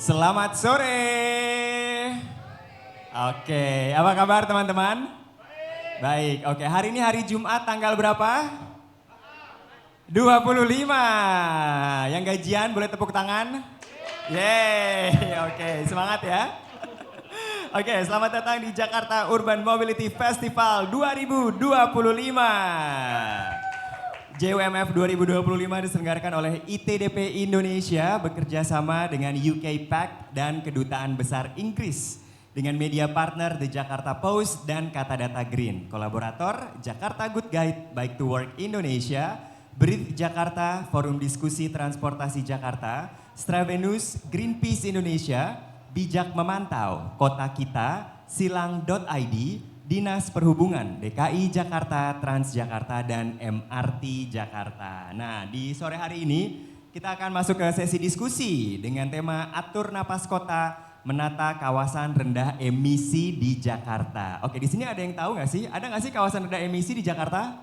Selamat sore. Oke, apa kabar teman-teman? Baik, oke. Hari ini hari Jumat tanggal berapa? 25. Yang gajian boleh tepuk tangan? Yeay, oke, semangat ya. Oke, selamat datang di Jakarta Urban Mobility Festival 2025. JUMF 2025 diselenggarakan oleh ITDP Indonesia bekerja sama dengan UK Pact dan Kedutaan Besar Inggris dengan media partner The Jakarta Post dan Kata Data Green. Kolaborator Jakarta Good Guide Bike to Work Indonesia, Breathe Jakarta, Forum Diskusi Transportasi Jakarta, Stravenus, Greenpeace Indonesia, Bijak Memantau, Kota Kita, Silang.id, Dinas Perhubungan DKI Jakarta, Transjakarta, dan MRT Jakarta. Nah, di sore hari ini kita akan masuk ke sesi diskusi dengan tema Atur Napas Kota, Menata Kawasan Rendah Emisi di Jakarta. Oke, di sini ada yang tahu nggak sih? Ada nggak sih kawasan rendah emisi di Jakarta?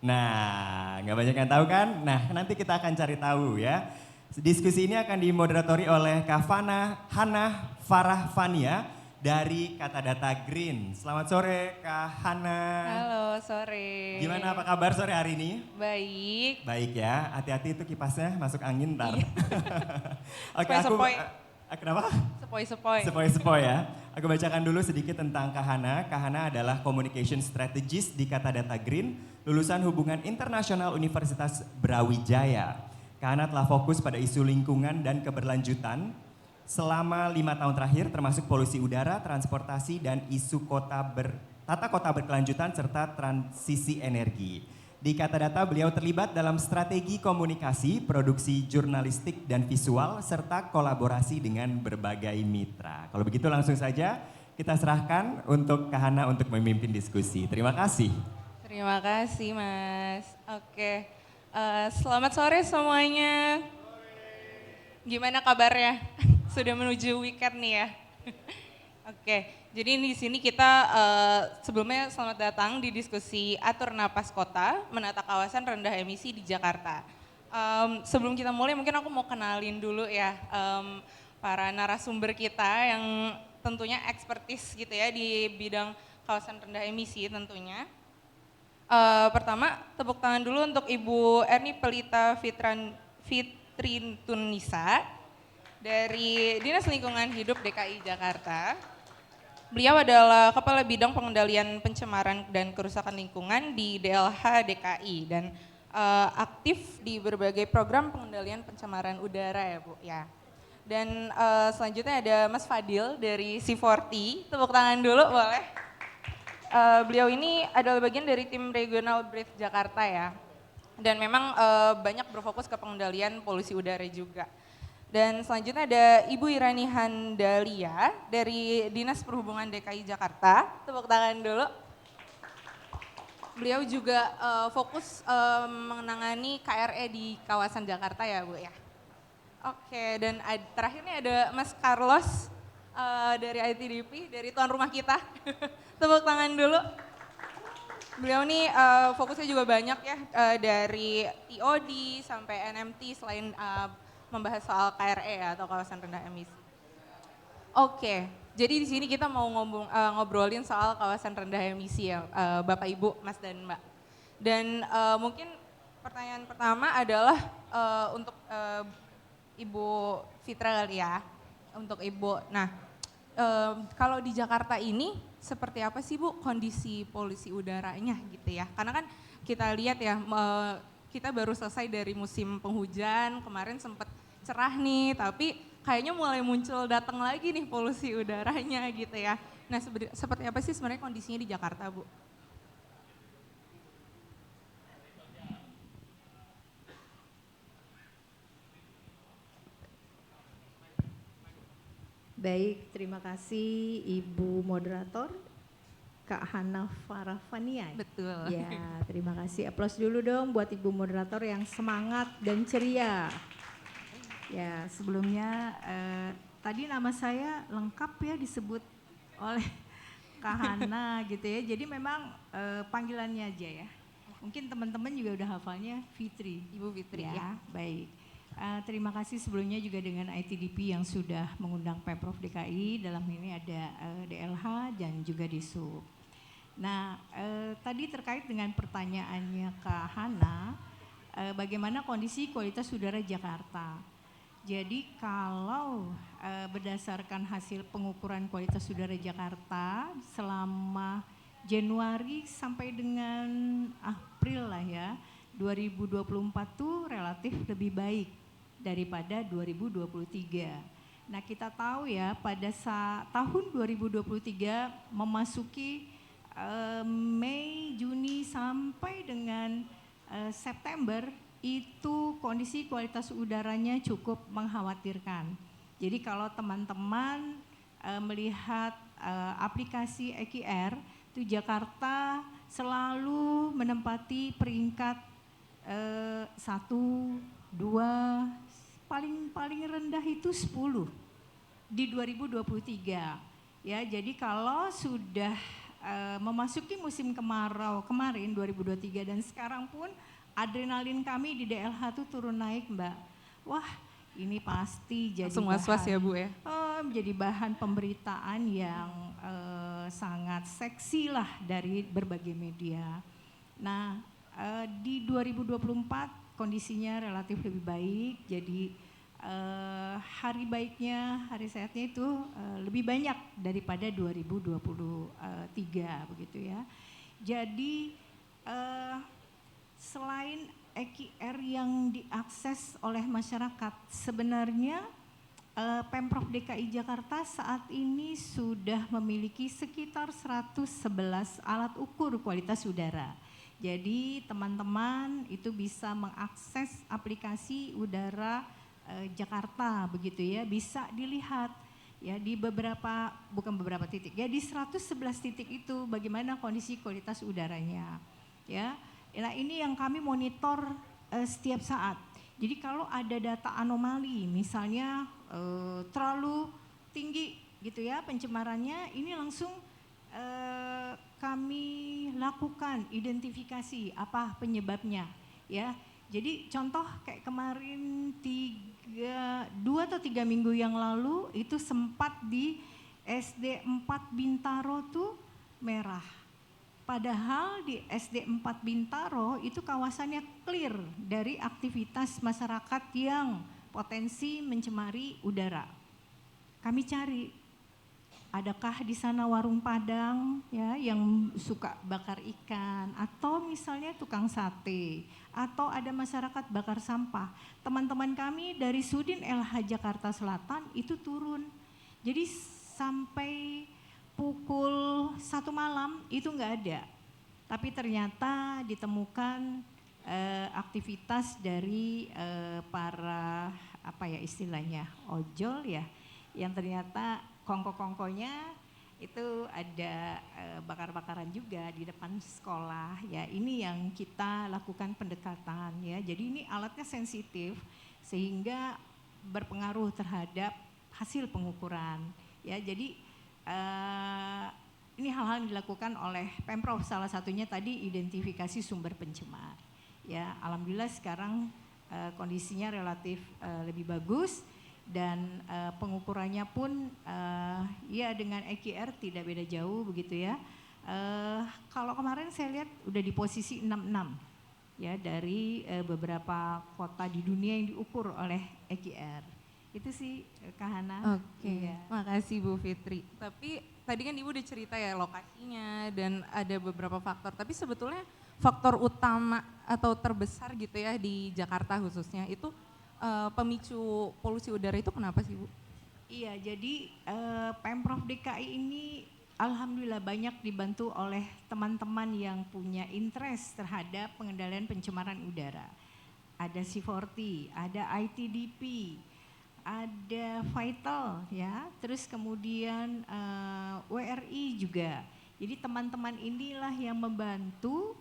Nah, nggak banyak yang tahu kan? Nah, nanti kita akan cari tahu ya. Diskusi ini akan dimoderatori oleh Kavana Hana Farah Fania dari Kata Data Green. Selamat sore Kak Hana. Halo, sore. Gimana, apa kabar sore hari ini? Baik. Baik ya, hati-hati itu kipasnya masuk angin ntar. Iya. Oke, Sepoi-sepoi. Kenapa? Sepoi-sepoi. Sepoi-sepoi ya. Aku bacakan dulu sedikit tentang Kak Hana. Kak Hana adalah Communication Strategist di Kata Data Green, lulusan Hubungan Internasional Universitas Brawijaya. Kak Hana telah fokus pada isu lingkungan dan keberlanjutan selama 5 tahun terakhir, termasuk polusi udara, transportasi, dan isu tata kota berkelanjutan serta transisi energi. Di Kata Data, beliau terlibat dalam strategi komunikasi, produksi jurnalistik dan visual, serta kolaborasi dengan berbagai mitra. Kalau begitu langsung saja kita serahkan untuk Kak Hana untuk memimpin diskusi. Terima kasih. Terima kasih, Mas. Oke. Selamat sore semuanya. Gimana kabarnya? Sudah menuju weekend nih ya. Oke, jadi di sini kita sebelumnya selamat datang di diskusi Atur Napas Kota, Menata Kawasan Rendah Emisi di Jakarta. Sebelum kita mulai mungkin aku mau kenalin dulu ya para narasumber kita yang tentunya ekspertis gitu ya di bidang kawasan rendah emisi tentunya. Pertama, tepuk tangan dulu untuk Ibu Erni Pelita Fitrintunisa dari Dinas Lingkungan Hidup DKI Jakarta. Beliau adalah Kepala Bidang Pengendalian Pencemaran dan Kerusakan Lingkungan di DLH DKI dan aktif di berbagai program pengendalian pencemaran udara ya Bu ya. Dan selanjutnya ada Mas Fadil dari C40, tepuk tangan dulu boleh. Beliau ini adalah bagian dari tim regional Breathe Jakarta ya. Dan memang banyak berfokus ke pengendalian polusi udara juga. Dan selanjutnya ada Ibu Irani Handalia dari Dinas Perhubungan DKI Jakarta. Tepuk tangan dulu. Beliau juga fokus menangani KRE di kawasan Jakarta ya Bu ya. Oke, dan terakhirnya ada Mas Carlos dari ITDP, dari tuan rumah kita. Tepuk tangan dulu. Beliau nih fokusnya juga banyak ya dari TOD sampai NMT selain membahas soal KRE atau kawasan rendah emisi. Oke, jadi di sini kita mau ngobrolin soal kawasan rendah emisi ya, Bapak Ibu, Mas dan Mbak. Dan mungkin pertanyaan pertama adalah untuk Ibu Fitra kali ya, untuk Ibu. Nah, kalau di Jakarta ini seperti apa sih Bu kondisi polusi udaranya gitu ya? Karena kan kita lihat ya, kita baru selesai dari musim penghujan, kemarin sempat cerah nih, tapi kayaknya mulai muncul datang lagi nih polusi udaranya gitu ya. Nah seperti apa sih sebenarnya kondisinya di Jakarta Bu? Baik, terima kasih Ibu Moderator, Kak Hana Farah Fania. Betul. Ya, terima kasih. Aplaus dulu dong buat Ibu Moderator yang semangat dan ceria. Ya, sebelumnya tadi nama saya lengkap ya disebut oleh Kak Hana gitu ya. Jadi memang panggilannya aja ya. Mungkin teman-teman juga udah hafalnya Fitri. Ibu Fitri ya. Baik. Terima kasih sebelumnya juga dengan ITDP yang sudah mengundang Pemprov DKI, dalam ini ada DLH dan juga Disub. Nah, tadi terkait dengan pertanyaannya Kak Hana, bagaimana kondisi kualitas udara Jakarta. Jadi kalau berdasarkan hasil pengukuran kualitas udara Jakarta selama Januari sampai dengan April lah ya, 2024 tuh relatif lebih baik daripada 2023. Nah kita tahu ya pada tahun 2023 memasuki Mei, Juni sampai dengan September itu kondisi kualitas udaranya cukup mengkhawatirkan. Jadi kalau teman-teman melihat aplikasi EQR, itu Jakarta selalu menempati peringkat 1, 2, paling rendah itu 10 di 2023. Ya, jadi kalau sudah memasuki musim kemarau kemarin 2023 dan sekarang pun adrenalin kami di DLH tuh turun naik Mbak. Wah ini pasti jadi langsung was-was ya Bu ya? Menjadi bahan pemberitaan yang sangat seksi lah dari berbagai media. Nah di 2024 kondisinya relatif lebih baik, jadi hari baiknya, hari sehatnya itu lebih banyak daripada 2023 begitu ya. Jadi selain EQR yang diakses oleh masyarakat, sebenarnya Pemprov DKI Jakarta saat ini sudah memiliki sekitar 111 alat ukur kualitas udara. Jadi teman-teman itu bisa mengakses aplikasi udara Jakarta begitu ya, bisa dilihat ya di bukan beberapa titik ya, di 111 titik itu bagaimana kondisi kualitas udaranya ya. Nah ini yang kami monitor setiap saat. Jadi kalau ada data anomali misalnya terlalu tinggi gitu ya pencemarannya, ini langsung kami lakukan identifikasi apa penyebabnya ya. Jadi contoh kayak kemarin 2 atau 3 minggu yang lalu itu sempat di SD 4 Bintaro tuh merah. Padahal di SD 4 Bintaro itu kawasannya clear dari aktivitas masyarakat yang potensi mencemari udara. Kami cari adakah di sana warung Padang ya yang suka bakar ikan atau misalnya tukang sate atau ada masyarakat bakar sampah. Teman-teman kami dari Sudin LH Jakarta Selatan itu turun. Jadi sampai pukul 1 malam itu enggak ada. Tapi ternyata ditemukan aktivitas dari para apa ya istilahnya ojol ya, yang ternyata kongko-kongkonya itu ada bakar-bakaran juga di depan sekolah ya. Ini yang kita lakukan pendekatan ya. Jadi ini alatnya sensitif sehingga berpengaruh terhadap hasil pengukuran ya. Jadi ini hal-hal yang dilakukan oleh Pemprov, salah satunya tadi identifikasi sumber pencemar ya. Alhamdulillah sekarang kondisinya relatif lebih bagus. Dan pengukurannya pun ya dengan EQR tidak beda jauh begitu ya. Kalau kemarin saya lihat udah di posisi 66 ya dari beberapa kota di dunia yang diukur oleh EQR. Itu sih Kak Hana. Oke, makasih Bu Fitri. Tapi tadi kan Ibu udah cerita ya lokasinya dan ada beberapa faktor. Tapi sebetulnya faktor utama atau terbesar gitu ya di Jakarta khususnya itu pemicu polusi udara itu kenapa sih Bu? Iya, jadi Pemprov DKI ini alhamdulillah banyak dibantu oleh teman-teman yang punya interest terhadap pengendalian pencemaran udara. Ada C40, ada ITDP, ada Vital ya, terus kemudian WRI juga. Jadi teman-teman inilah yang membantu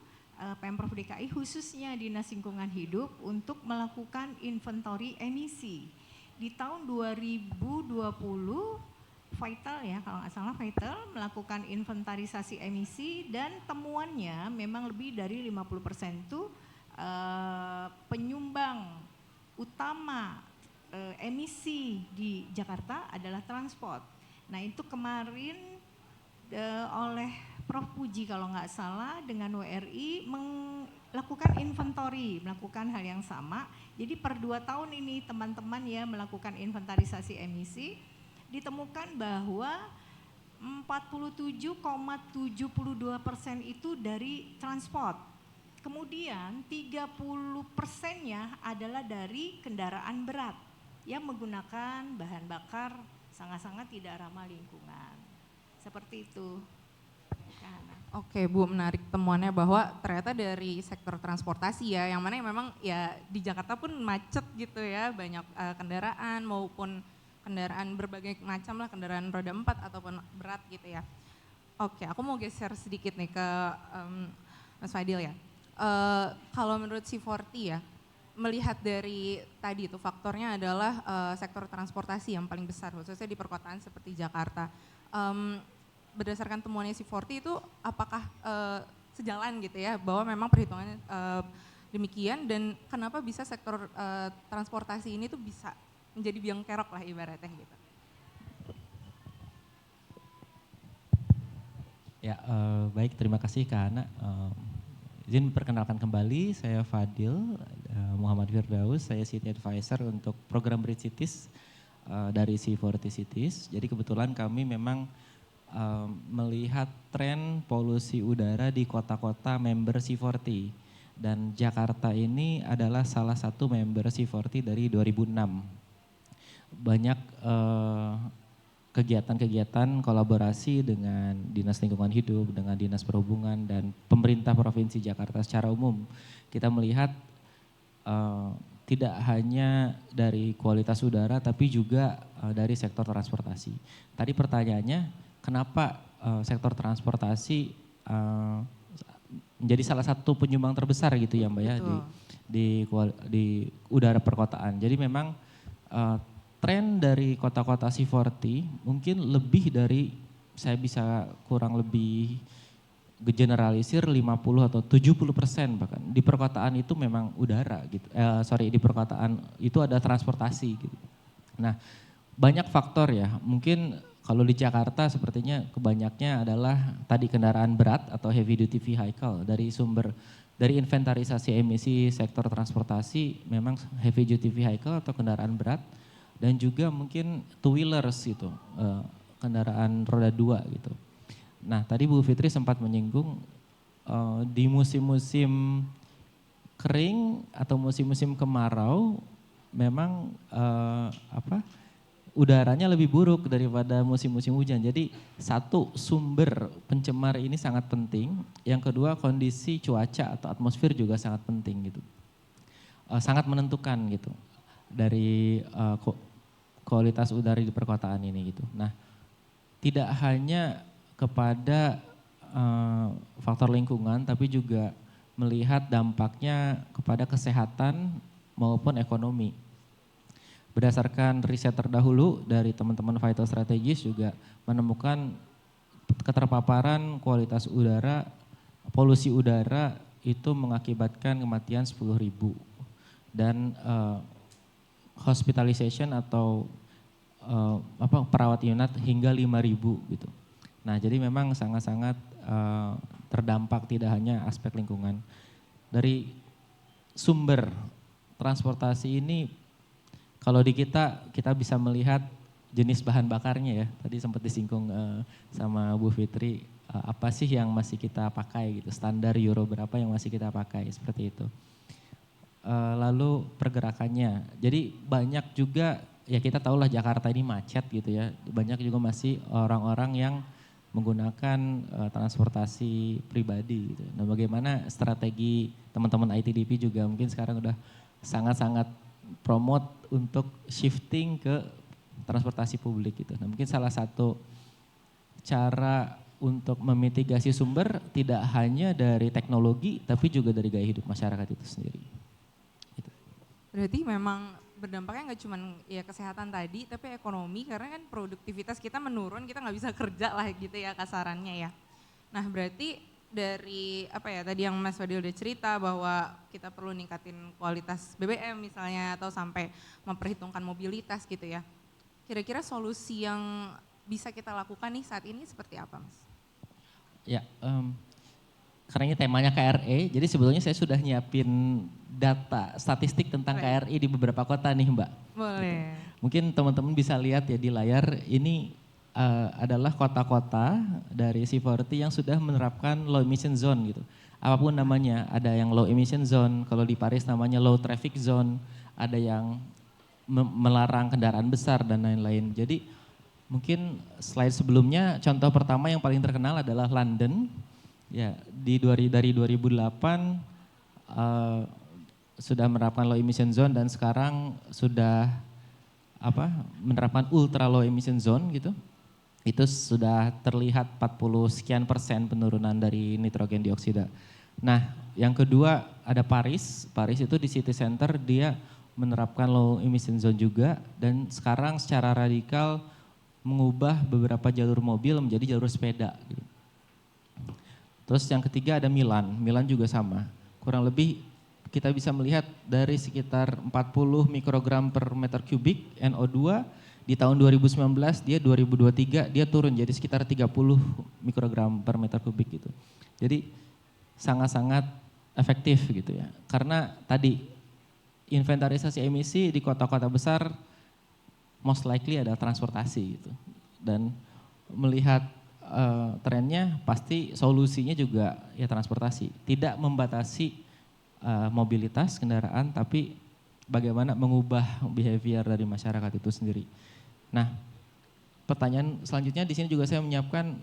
Pemprov DKI khususnya Dinas Lingkungan Hidup untuk melakukan inventory emisi. Di tahun 2020 Vital ya, kalau nggak salah Vital melakukan inventarisasi emisi dan temuannya memang lebih dari 50% itu penyumbang utama emisi di Jakarta adalah transport. Nah itu kemarin oleh Prof. Puji kalau nggak salah dengan WRI melakukan inventory, melakukan hal yang sama. Jadi per 2 tahun ini teman-teman ya melakukan inventarisasi emisi, ditemukan bahwa 47,72% itu dari transport. Kemudian 30%-nya adalah dari kendaraan berat yang menggunakan bahan bakar sangat-sangat tidak ramah lingkungan. Seperti itu. Oke Bu, menarik temuannya bahwa ternyata dari sektor transportasi ya, yang mana memang ya di Jakarta pun macet gitu ya, banyak kendaraan maupun kendaraan berbagai macam lah, kendaraan roda 4 ataupun berat gitu ya. Oke, aku mau geser sedikit nih ke Mas Fadil ya. Kalau menurut C40 ya, melihat dari tadi itu faktornya adalah sektor transportasi yang paling besar, khususnya di perkotaan seperti Jakarta. Berdasarkan temuannya C40 itu apakah sejalan gitu ya, bahwa memang perhitungannya demikian, dan kenapa bisa sektor transportasi ini tuh bisa menjadi biang kerok lah ibaratnya gitu. Ya, baik, terima kasih Kak Hana. Izin perkenalkan kembali, saya Fadil Muhammad Firdaus, saya City Advisor untuk program Bridge Cities dari C40 Cities. Jadi kebetulan kami memang melihat tren polusi udara di kota-kota member C40. Dan Jakarta ini adalah salah satu member C40 dari 2006. Banyak kegiatan-kegiatan kolaborasi dengan Dinas Lingkungan Hidup, dengan Dinas Perhubungan, dan pemerintah Provinsi Jakarta secara umum. Kita melihat tidak hanya dari kualitas udara, tapi juga dari sektor transportasi. Tadi pertanyaannya, kenapa sektor transportasi menjadi salah satu penyumbang terbesar gitu ya Mbak ya di udara perkotaan. Jadi memang tren dari kota-kota C40 mungkin lebih dari, saya bisa kurang lebih generalisir 50 atau 70% bahkan di perkotaan itu memang udara gitu. Di perkotaan itu ada transportasi gitu. Nah, banyak faktor ya. Mungkin kalau di Jakarta sepertinya kebanyaknya adalah tadi kendaraan berat atau heavy duty vehicle. Dari inventarisasi emisi sektor transportasi memang heavy duty vehicle atau kendaraan berat, dan juga mungkin two wheelers gitu, kendaraan roda 2 gitu. Nah tadi Bu Fitri sempat menyinggung di musim-musim kering atau musim-musim kemarau memang udaranya lebih buruk daripada musim-musim hujan. Jadi satu, sumber pencemar ini sangat penting. Yang kedua, kondisi cuaca atau atmosfer juga sangat penting gitu. Sangat menentukan gitu dari kualitas udara di perkotaan ini gitu. Nah, tidak hanya kepada faktor lingkungan, tapi juga melihat dampaknya kepada kesehatan maupun ekonomi. Berdasarkan riset terdahulu dari teman-teman Vital Strategis juga menemukan keterpaparan kualitas udara, polusi udara itu mengakibatkan kematian 10.000 dan hospitalization atau perawat inap hingga 5.000 gitu. Nah jadi memang sangat-sangat terdampak tidak hanya aspek lingkungan. Dari sumber transportasi ini, kalau di kita bisa melihat jenis bahan bakarnya ya. Tadi sempat disinggung sama Bu Fitri, apa sih yang masih kita pakai gitu, standar Euro berapa yang masih kita pakai, seperti itu. Lalu pergerakannya, jadi banyak juga ya, kita tahulah Jakarta ini macet gitu ya, banyak juga masih orang-orang yang menggunakan transportasi pribadi gitu. Nah bagaimana strategi teman-teman ITDP juga mungkin sekarang udah sangat-sangat promote untuk shifting ke transportasi publik gitu. Nah mungkin salah satu cara untuk memitigasi sumber tidak hanya dari teknologi tapi juga dari gaya hidup masyarakat itu sendiri. Berarti memang berdampaknya nggak cuma ya kesehatan tadi, tapi ekonomi, karena kan produktivitas kita menurun, kita nggak bisa kerja lah gitu ya kasarannya ya. Nah berarti dari apa ya tadi yang Mas Fadil udah cerita bahwa kita perlu ningkatin kualitas BBM misalnya atau sampai memperhitungkan mobilitas gitu ya. Kira-kira solusi yang bisa kita lakukan nih saat ini seperti apa, Mas? Ya, karena ini temanya KRE, jadi sebetulnya saya sudah nyiapin data statistik tentang KRE di beberapa kota nih Mbak. Boleh. Mungkin teman-teman bisa lihat ya di layar, ini adalah kota-kota dari C40 yang sudah menerapkan low emission zone gitu. Apapun namanya, ada yang low emission zone, kalau di Paris namanya low traffic zone, ada yang melarang kendaraan besar dan lain-lain. Jadi mungkin slide sebelumnya contoh pertama yang paling terkenal adalah London. Ya, dari 2008 sudah menerapkan low emission zone dan sekarang sudah menerapkan ultra low emission zone gitu. Itu sudah terlihat 40 sekian persen penurunan dari nitrogen dioksida. Nah, yang kedua ada Paris. Paris itu di city center dia menerapkan low emission zone juga dan sekarang secara radikal mengubah beberapa jalur mobil menjadi jalur sepeda gitu. Terus yang ketiga ada Milan. Milan juga sama. Kurang lebih kita bisa melihat dari sekitar 40 mikrogram per meter kubik NO2 di tahun 2019 dia 2023 dia turun jadi sekitar 30 mikrogram per meter kubik gitu. Jadi sangat-sangat efektif gitu ya. Karena tadi inventarisasi emisi di kota-kota besar most likely ada transportasi gitu. Dan melihat trennya pasti solusinya juga ya transportasi. Tidak membatasi mobilitas kendaraan tapi bagaimana mengubah behavior dari masyarakat itu sendiri. Nah, pertanyaan selanjutnya di sini juga saya menyiapkan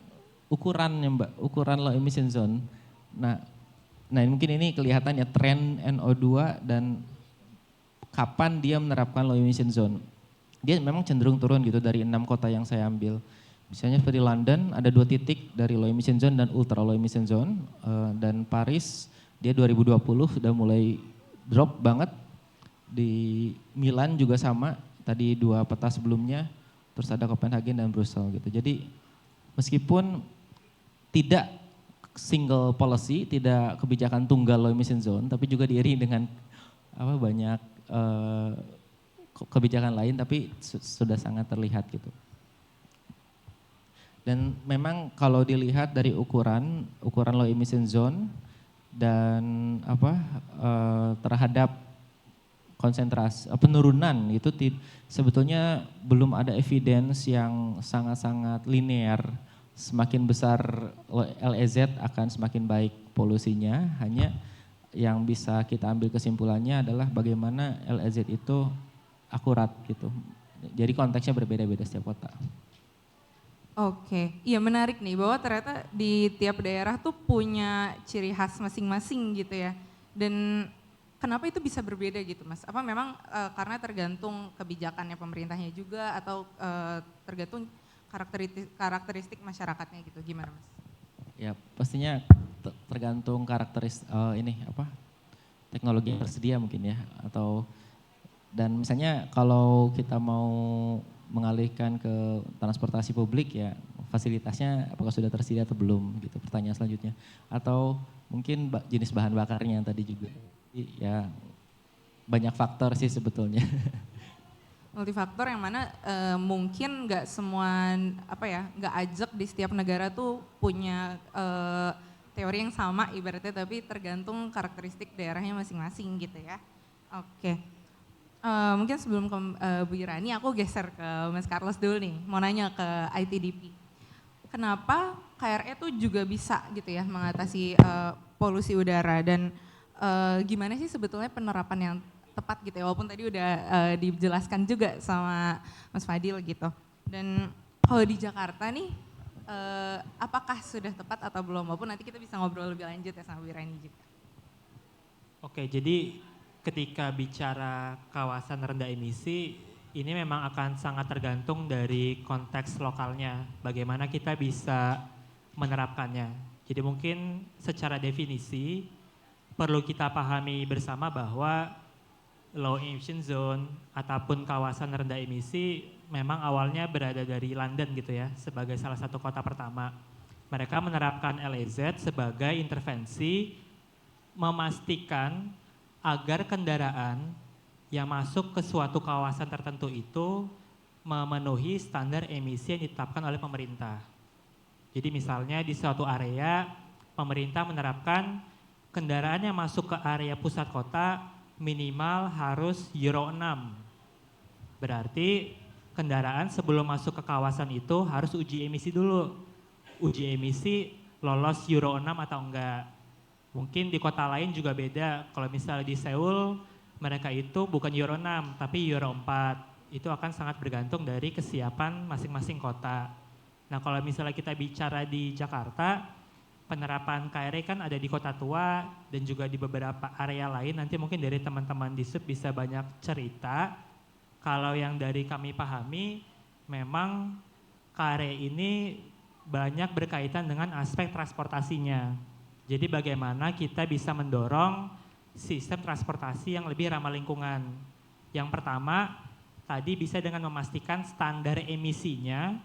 ukurannya Mbak, ukuran low emission zone. Nah mungkin ini kelihatan ya tren NO2 dan kapan dia menerapkan low emission zone. Dia memang cenderung turun gitu dari 6 kota yang saya ambil. Misalnya seperti London ada 2 titik dari low emission zone dan ultra low emission zone. Dan Paris dia 2020 sudah mulai drop banget. Di Milan juga sama, tadi 2 peta sebelumnya, terus ada Copenhagen dan Brussels gitu. Jadi meskipun tidak single policy, tidak kebijakan tunggal low emission zone, tapi juga diiringi dengan banyak kebijakan lain, tapi sudah sangat terlihat gitu. Dan memang kalau dilihat dari ukuran low emission zone dan terhadap konsentrasi penurunan itu sebetulnya belum ada evidence yang sangat-sangat linear. Semakin besar LEZ akan semakin baik polusinya, hanya yang bisa kita ambil kesimpulannya adalah bagaimana LEZ itu akurat gitu. Jadi konteksnya berbeda-beda setiap kota. Oke, iya menarik nih bahwa ternyata di tiap daerah tuh punya ciri khas masing-masing gitu ya. Dan kenapa itu bisa berbeda gitu Mas? Apa memang karena tergantung kebijakannya pemerintahnya juga atau tergantung karakteristik masyarakatnya gitu, gimana Mas? Ya pastinya tergantung karakteristik teknologi yang tersedia mungkin ya, dan misalnya kalau kita mau mengalihkan ke transportasi publik ya fasilitasnya apakah sudah tersedia atau belum gitu pertanyaan selanjutnya, atau mungkin jenis bahan bakarnya yang tadi juga. Ya banyak faktor sih sebetulnya. Multifaktor yang mana mungkin nggak semua nggak ajak di setiap negara tuh punya teori yang sama ibaratnya, tapi tergantung karakteristik daerahnya masing-masing gitu ya. Oke. Mungkin sebelum ke Bu Irani aku geser ke Mas Carlos dulu nih, mau nanya ke ITDP. Kenapa KRE tuh juga bisa gitu ya mengatasi polusi udara dan gimana sih sebetulnya penerapan yang tepat gitu ya, walaupun tadi udah dijelaskan juga sama Mas Fadil gitu. Dan kalau di Jakarta nih apakah sudah tepat atau belum, walaupun nanti kita bisa ngobrol lebih lanjut ya sama Bu Irani juga. Oke, jadi ketika bicara kawasan rendah emisi, ini memang akan sangat tergantung dari konteks lokalnya, bagaimana kita bisa menerapkannya. Jadi mungkin secara definisi perlu kita pahami bersama bahwa low emission zone ataupun kawasan rendah emisi memang awalnya berada dari London gitu ya, sebagai salah satu kota pertama. Mereka menerapkan LEZ sebagai intervensi memastikan agar kendaraan yang masuk ke suatu kawasan tertentu itu memenuhi standar emisi yang ditetapkan oleh pemerintah. Jadi misalnya di suatu area, pemerintah menerapkan kendaraan yang masuk ke area pusat kota minimal harus Euro 6. Berarti kendaraan sebelum masuk ke kawasan itu harus uji emisi dulu. Uji emisi lolos Euro 6 atau enggak. Mungkin di kota lain juga beda. Kalau misalnya di Seoul, mereka itu bukan Euro 6, tapi Euro 4. Itu akan sangat bergantung dari kesiapan masing-masing kota. Nah kalau misalnya kita bicara di Jakarta, penerapan KRE kan ada di Kota Tua dan juga di beberapa area lain. Nanti mungkin dari teman-teman di SUB bisa banyak cerita. Kalau yang dari kami pahami, memang KRE ini banyak berkaitan dengan aspek transportasinya. Jadi bagaimana kita bisa mendorong sistem transportasi yang lebih ramah lingkungan. Yang pertama, tadi bisa dengan memastikan standar emisinya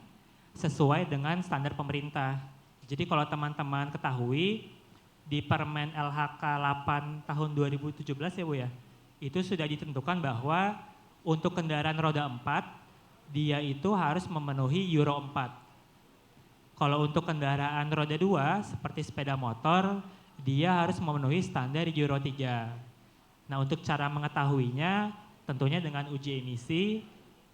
sesuai dengan standar pemerintah. Jadi kalau teman-teman ketahui, di Permen LHK 8 tahun 2017 ya Bu ya, itu sudah ditentukan bahwa untuk kendaraan roda 4, dia itu harus memenuhi Euro 4. Kalau untuk kendaraan roda 2 seperti sepeda motor, dia harus memenuhi standar Euro 3. Nah untuk cara mengetahuinya tentunya dengan uji emisi,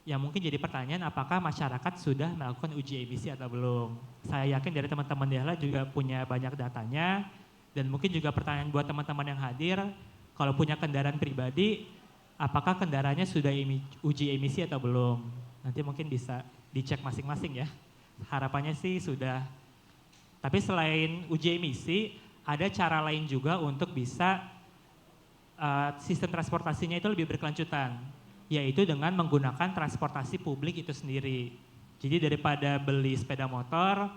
yang mungkin jadi pertanyaan apakah masyarakat sudah melakukan uji emisi atau belum. Saya yakin dari teman-teman Dahla juga punya banyak datanya, dan mungkin juga pertanyaan buat teman-teman yang hadir, kalau punya kendaraan pribadi, apakah kendaraannya sudah uji emisi atau belum. Nanti mungkin bisa dicek masing-masing ya. Harapannya sih sudah. Tapi selain uji emisi, ada cara lain juga untuk bisa sistem transportasinya itu lebih berkelanjutan, yaitu dengan menggunakan transportasi publik itu sendiri. Jadi daripada beli sepeda motor,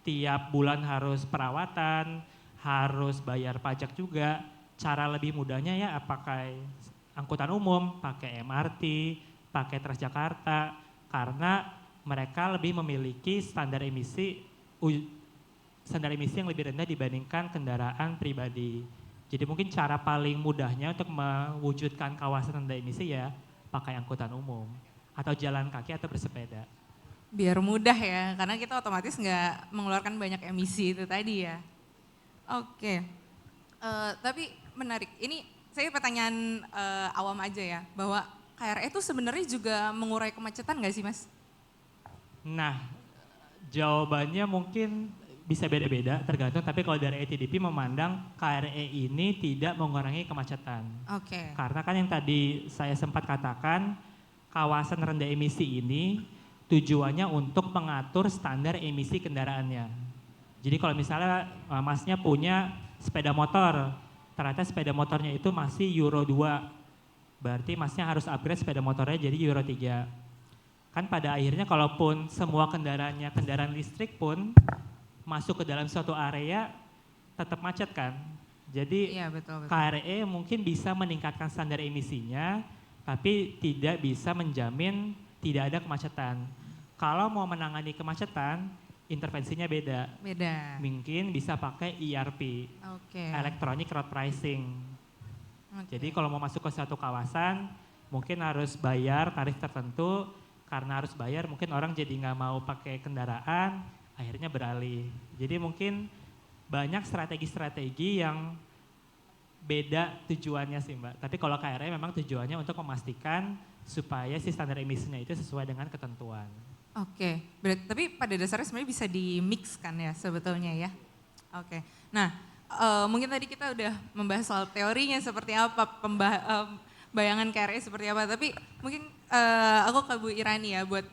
tiap bulan harus perawatan, harus bayar pajak juga, cara lebih mudahnya ya pakai angkutan umum, pakai MRT, pakai Transjakarta, karena mereka lebih memiliki standar emisi yang lebih rendah dibandingkan kendaraan pribadi. Jadi mungkin cara paling mudahnya untuk mewujudkan kawasan rendah emisi ya pakai angkutan umum atau jalan kaki atau bersepeda. Biar mudah ya, karena kita otomatis nggak mengeluarkan banyak emisi itu tadi ya. Oke, tapi menarik. Ini saya pertanyaan awam aja ya, bahwa KRE itu sebenarnya juga mengurai kemacetan nggak sih Mas? Nah, jawabannya mungkin bisa beda-beda tergantung, tapi kalau dari ITDP memandang KRE ini tidak mengurangi kemacetan. Oke. Karena kan yang tadi saya sempat katakan, kawasan rendah emisi ini tujuannya untuk mengatur standar emisi kendaraannya. Jadi kalau misalnya Masnya punya sepeda motor, ternyata sepeda motornya itu masih Euro 2, berarti Masnya harus upgrade sepeda motornya jadi Euro 3. Kan pada akhirnya kalaupun semua kendaraannya kendaraan listrik pun masuk ke dalam suatu area tetap macet kan. Jadi Iya, betul. KRE mungkin bisa meningkatkan standar emisinya, tapi tidak bisa menjamin tidak ada kemacetan. Kalau mau menangani kemacetan, intervensinya beda. Beda. Mungkin bisa pakai ERP, Oke. Electronic Road Pricing. Jadi kalau mau masuk ke suatu kawasan, mungkin harus bayar tarif tertentu. Karena harus bayar, mungkin orang jadi nggak mau pakai kendaraan, akhirnya beralih. Jadi mungkin banyak strategi-strategi yang beda tujuannya sih Mbak. Tapi kalau KRE memang tujuannya untuk memastikan supaya si standar emisinya itu sesuai dengan ketentuan. Oke, tapi pada dasarnya sebenarnya bisa di-mix kan ya sebetulnya ya. Oke, nah mungkin tadi kita udah membahas soal teorinya seperti apa, bayangan KRE seperti apa, tapi mungkin aku ke Bu Irani ya buat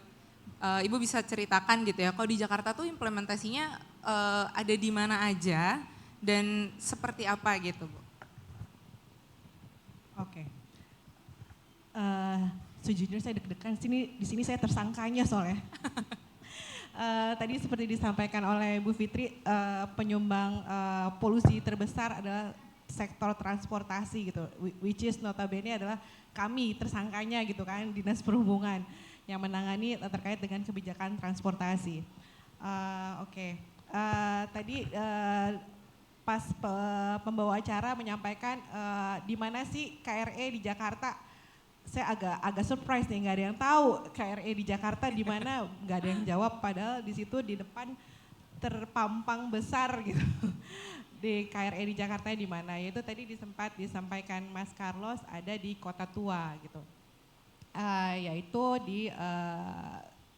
Ibu bisa ceritakan gitu ya, kalau di Jakarta tuh implementasinya ada di mana aja dan seperti apa gitu Bu? Oke. Sejujurnya saya deg-degan di sini saya tersangkanya soalnya. Tadi seperti disampaikan oleh Bu Fitri, penyumbang polusi terbesar adalah sektor transportasi gitu, which is notabene adalah kami tersangkanya gitu kan, Dinas Perhubungan yang menangani terkait dengan kebijakan transportasi. tadi pas pembawa acara menyampaikan di mana sih KRE di Jakarta. Saya agak surprise nih, nggak ada yang tahu KRE di Jakarta di mana, nggak ada yang jawab, padahal di situ di depan terpampang besar gitu di KRE di Jakarta di mana, yaitu tadi disampaikan Mas Carlos ada di Kota Tua gitu, yaitu di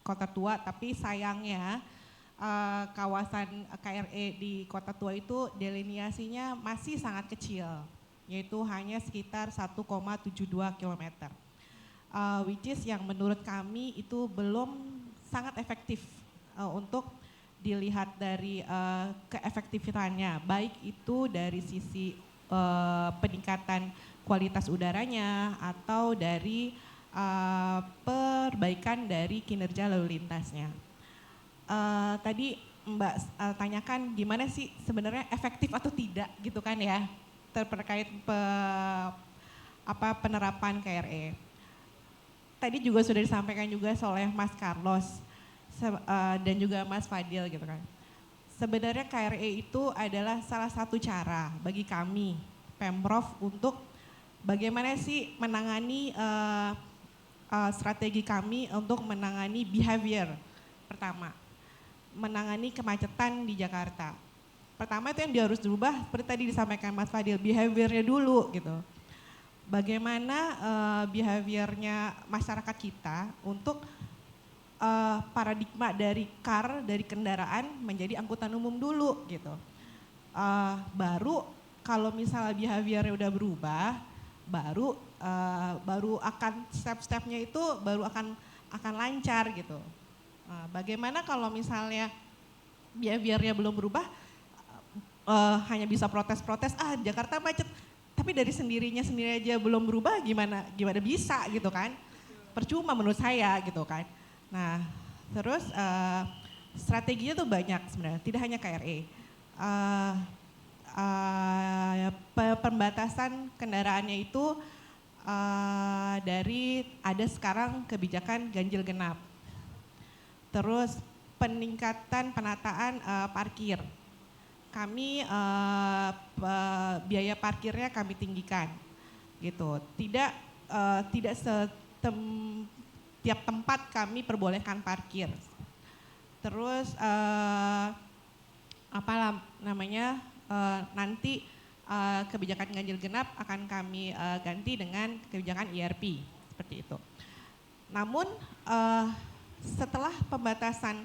Kota Tua, tapi sayangnya kawasan KRE di Kota Tua itu delineasinya masih sangat kecil, yaitu hanya sekitar 1,72 km. Which is yang menurut kami itu belum sangat efektif untuk dilihat dari keefektifannya, baik itu dari sisi peningkatan kualitas udaranya atau dari perbaikan dari kinerja lalu lintasnya. Tadi Mbak tanyakan gimana sih sebenarnya efektif atau tidak gitu kan ya, terkait penerapan KRE. Tadi juga sudah disampaikan juga oleh Mas Carlos dan juga Mas Fadil gitu kan. Sebenarnya KRE itu adalah salah satu cara bagi kami Pemprov untuk bagaimana sih menangani strategi kami untuk menangani behavior. Pertama, menangani kemacetan di Jakarta. Pertama itu yang harus dirubah seperti tadi disampaikan Mas Fadil, behaviornya dulu gitu. Bagaimana behaviornya masyarakat kita untuk paradigma dari dari kendaraan menjadi angkutan umum dulu gitu. Baru kalau misalnya behaviornya udah berubah, baru akan step-stepnya itu baru akan lancar gitu. Bagaimana kalau misalnya behaviornya belum berubah, hanya bisa protes-protes, Jakarta macet, tapi dari sendirinya sendiri aja belum berubah, gimana bisa gitu kan? Percuma menurut saya gitu kan. Nah, terus strateginya tuh banyak sebenarnya, tidak hanya KRE. Pembatasan kendaraannya itu dari ada sekarang kebijakan ganjil genap. Terus peningkatan penataan parkir. Kami biaya parkirnya kami tinggikan, gitu. Tidak tiap tempat kami perbolehkan parkir. Terus nanti kebijakan ganjil genap akan kami ganti dengan kebijakan ERP seperti itu. Namun setelah pembatasan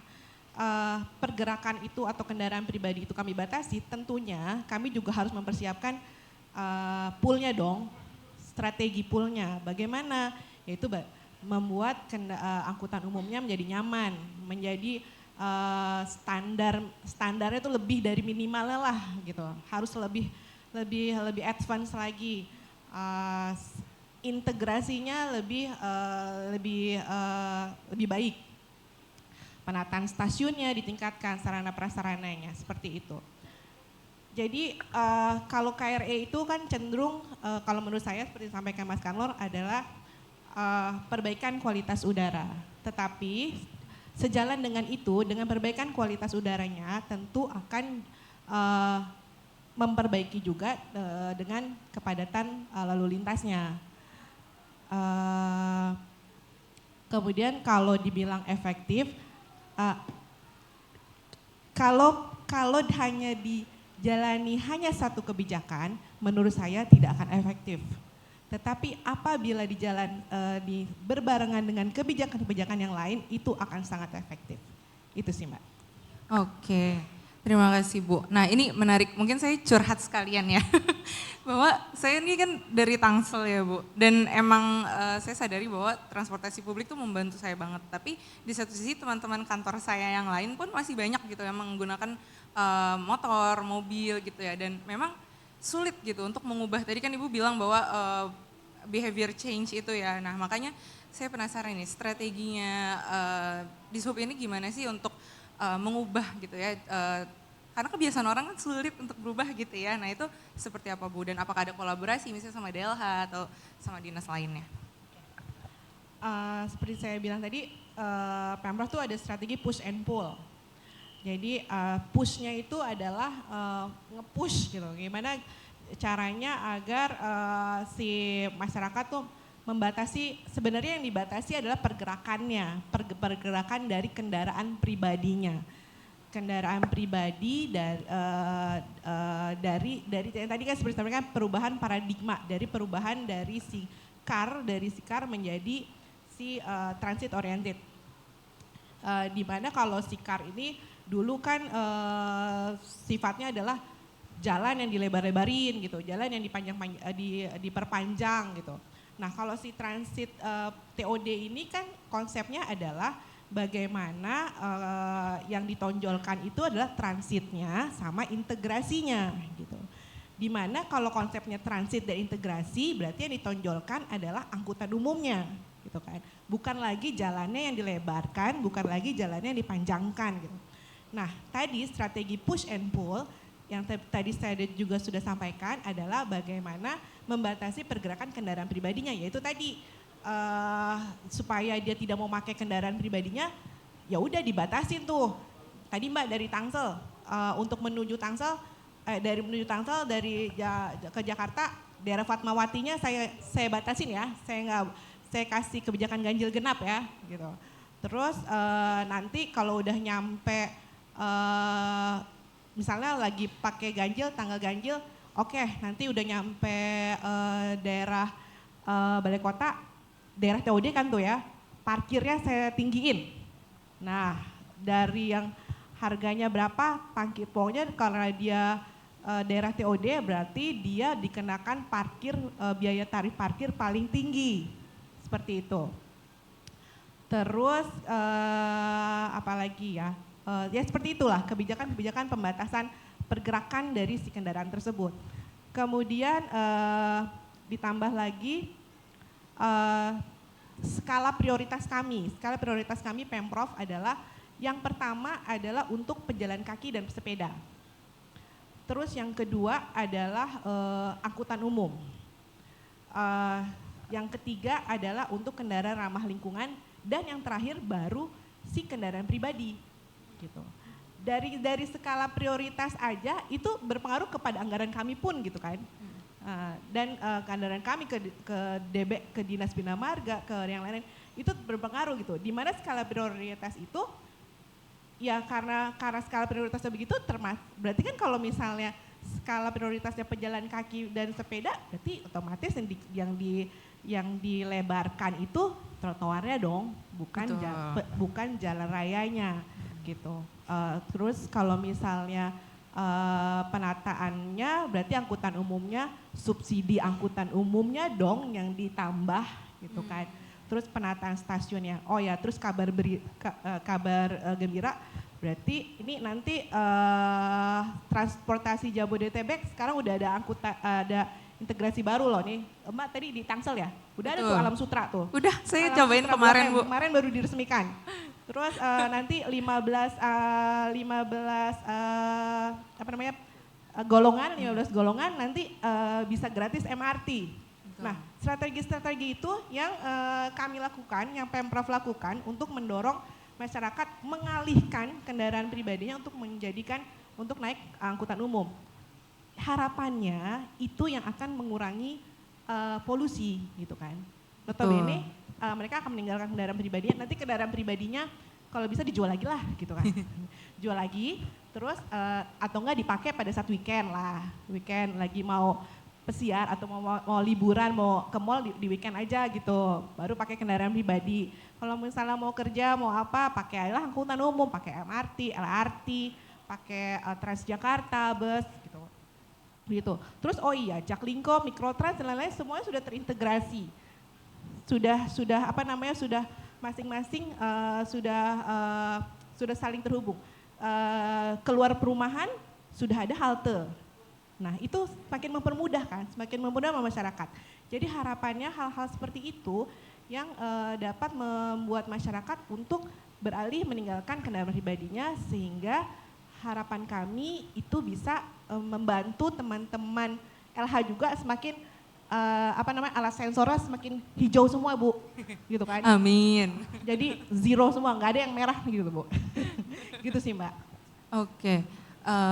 pergerakan itu atau kendaraan pribadi itu kami batasi, tentunya kami juga harus mempersiapkan poolnya dong, strategi poolnya. Bagaimana? Yaitu membuat angkutan umumnya menjadi nyaman, menjadi standarnya itu lebih dari minimalnya lah gitu, harus lebih advance lagi, integrasinya lebih baik. Penataan stasiunnya ditingkatkan, sarana prasarananya seperti itu. Jadi kalau KRE itu kan cenderung kalau menurut saya seperti disampaikan Mas Kanlor adalah perbaikan kualitas udara. Tetapi sejalan dengan itu, dengan perbaikan kualitas udaranya tentu akan memperbaiki juga dengan kepadatan lalu lintasnya. Kemudian kalau dibilang efektif, kalau hanya dijalani hanya satu kebijakan, menurut saya tidak akan efektif. Tetapi apabila berbarengan dengan kebijakan-kebijakan yang lain, itu akan sangat efektif. Itu sih Mbak. Oke, terima kasih Bu. Nah ini menarik, mungkin saya curhat sekalian ya. Bahwa saya ini kan dari Tangsel ya Bu. Dan emang saya sadari bahwa transportasi publik itu membantu saya banget. Tapi di satu sisi teman-teman kantor saya yang lain pun masih banyak gitu yang menggunakan motor, mobil gitu ya. Dan memang sulit gitu untuk mengubah, tadi kan Ibu bilang bahwa behavior change itu ya. Nah makanya saya penasaran nih strateginya di Sub ini gimana sih untuk mengubah gitu ya. Karena kebiasaan orang kan sulit untuk berubah gitu ya. Nah itu seperti apa Bu? Dan apakah ada kolaborasi misalnya sama DLH atau sama dinas lainnya? Seperti saya bilang tadi, Pemprov tuh ada strategi push and pull. Jadi push-nya itu adalah nge-push gitu. Gimana caranya agar si masyarakat tuh membatasi, sebenarnya yang dibatasi adalah pergerakannya, pergerakan dari kendaraan pribadinya. Kendaraan pribadi dari yang tadi kan seperti sampaikan perubahan paradigma, dari perubahan dari si car menjadi si transit oriented. Di mana kalau si car ini dulu kan sifatnya adalah jalan yang dilebar-lebarin gitu, jalan yang diperpanjang gitu. Nah kalau si transit TOD ini kan konsepnya adalah bagaimana yang ditonjolkan itu adalah transitnya sama integrasinya gitu. Dimana kalau konsepnya transit dan integrasi berarti yang ditonjolkan adalah angkutan umumnya gitu kan. Bukan lagi jalannya yang dilebarkan, bukan lagi jalannya yang dipanjangkan gitu. Nah tadi strategi push and pull yang tadi saya juga sudah sampaikan adalah bagaimana membatasi pergerakan kendaraan pribadinya, yaitu tadi supaya dia tidak mau pakai kendaraan pribadinya, ya udah dibatasin tuh. Tadi Mbak dari Tangsel, untuk menuju Tangsel, dari ke Jakarta, daerah Fatmawatinya saya batasin ya, saya kasih kebijakan ganjil genap ya, gitu. Terus nanti kalau udah nyampe misalnya lagi pakai ganjil, tanggal ganjil, oke, nanti udah nyampe daerah Balai Kota, daerah TOD kan tuh ya, parkirnya saya tinggiin. Nah, dari yang harganya berapa, pokoknya karena dia daerah TOD berarti dia dikenakan biaya tarif parkir paling tinggi, seperti itu. Terus apalagi ya? Ya seperti itulah kebijakan-kebijakan pembatasan pergerakan dari si kendaraan tersebut. Kemudian ditambah lagi skala prioritas kami Pemprov adalah yang pertama adalah untuk pejalan kaki dan pesepeda. Terus yang kedua adalah angkutan umum. Yang ketiga adalah untuk kendaraan ramah lingkungan dan yang terakhir baru si kendaraan pribadi. Gitu. Dari skala prioritas aja itu berpengaruh kepada anggaran kami pun gitu kan. Dan anggaran kami ke Dinas Bina Marga, ke yang lain itu berpengaruh gitu. Di mana skala prioritas itu ya karena skala prioritasnya begitu berarti kan kalau misalnya skala prioritasnya pejalan kaki dan sepeda berarti otomatis yang dilebarkan itu trotoarnya dong, bukan jalan rayanya gitu. Terus kalau misalnya penataannya berarti angkutan umumnya, subsidi angkutan umumnya dong yang ditambah gitu kan. Terus penataan stasiunnya, oh ya terus kabar gembira berarti ini nanti transportasi Jabodetabek sekarang udah ada integrasi baru loh nih. Mbak tadi di Tangsel ya, udah ada tuh Alam Sutra tuh. Udah, saya Alam cobain Sutra kemarin Bu. Kemarin baru diresmikan. Terus nanti 15 golongan nanti bisa gratis MRT. Nah, strategi-strategi itu yang kami lakukan, yang Pemprov lakukan untuk mendorong masyarakat mengalihkan kendaraan pribadinya untuk naik angkutan umum. Harapannya itu yang akan mengurangi polusi gitu kan. Notabene mereka akan meninggalkan kendaraan pribadinya, nanti kendaraan pribadinya kalau bisa dijual lagi lah gitu kan. Jual lagi, terus atau enggak dipakai pada saat weekend lagi mau pesiar atau mau liburan, mau ke mall di weekend aja gitu, baru pakai kendaraan pribadi. Kalau misalnya mau kerja, mau apa, pakai lah angkutan umum, pakai MRT, LRT, pakai Transjakarta, bus gitu. Terus oh iya, Jaklingko, Mikrotrans dan lain-lain semuanya sudah terintegrasi. Sudah masing-masing sudah saling terhubung. Keluar perumahan sudah ada halte. Nah itu semakin mempermudah masyarakat. Jadi harapannya hal-hal seperti itu yang dapat membuat masyarakat untuk beralih meninggalkan kendaraan pribadinya, sehingga harapan kami itu bisa membantu teman-teman LH juga semakin alas sensornya semakin hijau semua Bu, gitu kan. Amin. Jadi zero semua, nggak ada yang merah gitu Bu. Gitu sih Mbak. Oke,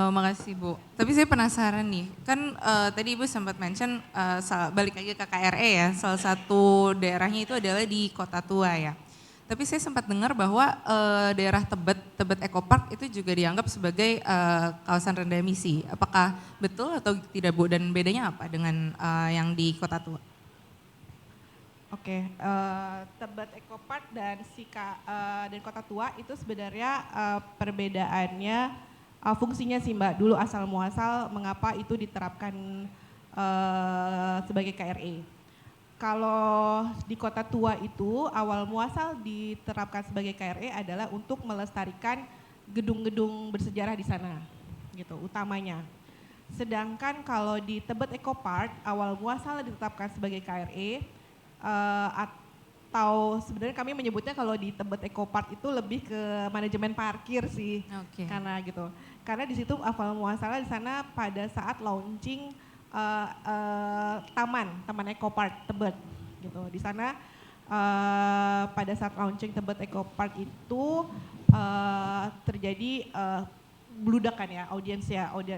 makasih Bu. Tapi saya penasaran nih, kan tadi Ibu sempat mention balik lagi ke KRE ya, salah satu daerahnya itu adalah di Kota Tua ya. Tapi saya sempat dengar bahwa daerah Tebet Eco Park itu juga dianggap sebagai kawasan rendah emisi. Apakah betul atau tidak Bu? Dan bedanya apa dengan yang di Kota Tua? Oke, Tebet Eco Park dan dan Kota Tua itu sebenarnya perbedaannya fungsinya sih Mbak. Dulu asal muasal mengapa itu diterapkan sebagai KRE. Kalau di Kota Tua itu awal muasal diterapkan sebagai KRE adalah untuk melestarikan gedung-gedung bersejarah di sana, gitu utamanya. Sedangkan kalau di Tebet Eco Park awal muasal ditetapkan sebagai KRE, atau sebenarnya kami menyebutnya kalau di Tebet Eco Park itu lebih ke manajemen parkir sih, karena gitu. Karena di situ awal muasalnya di sana pada saat launching Taman Eco Park Tebet gitu. Di sana pada saat launching Tebet Eco Park itu terjadi bludakan ya audiens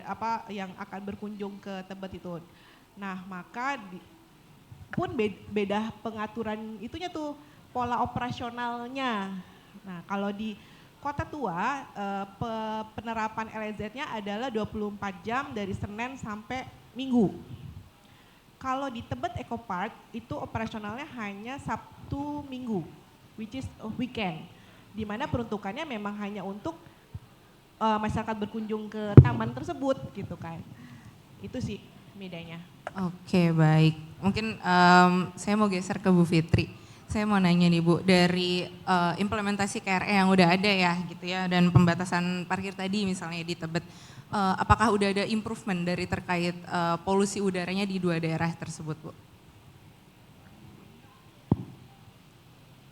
apa yang akan berkunjung ke Tebet itu. Nah maka pun beda pengaturan itunya tuh pola operasionalnya. Nah kalau di Kota Tua penerapan LEZ-nya adalah 24 jam dari Senin sampai Minggu. Kalau di Tebet Eco Park itu operasionalnya hanya Sabtu Minggu, which is weekend. Di mana peruntukannya memang hanya untuk masyarakat berkunjung ke taman tersebut gitu kan. Itu sih bedanya. Oke baik, mungkin saya mau geser ke Bu Fitri. Saya mau nanya nih Bu, dari implementasi KRE yang udah ada ya gitu ya, dan pembatasan parkir tadi misalnya di Tebet, apakah udah ada improvement dari terkait polusi udaranya di dua daerah tersebut Bu?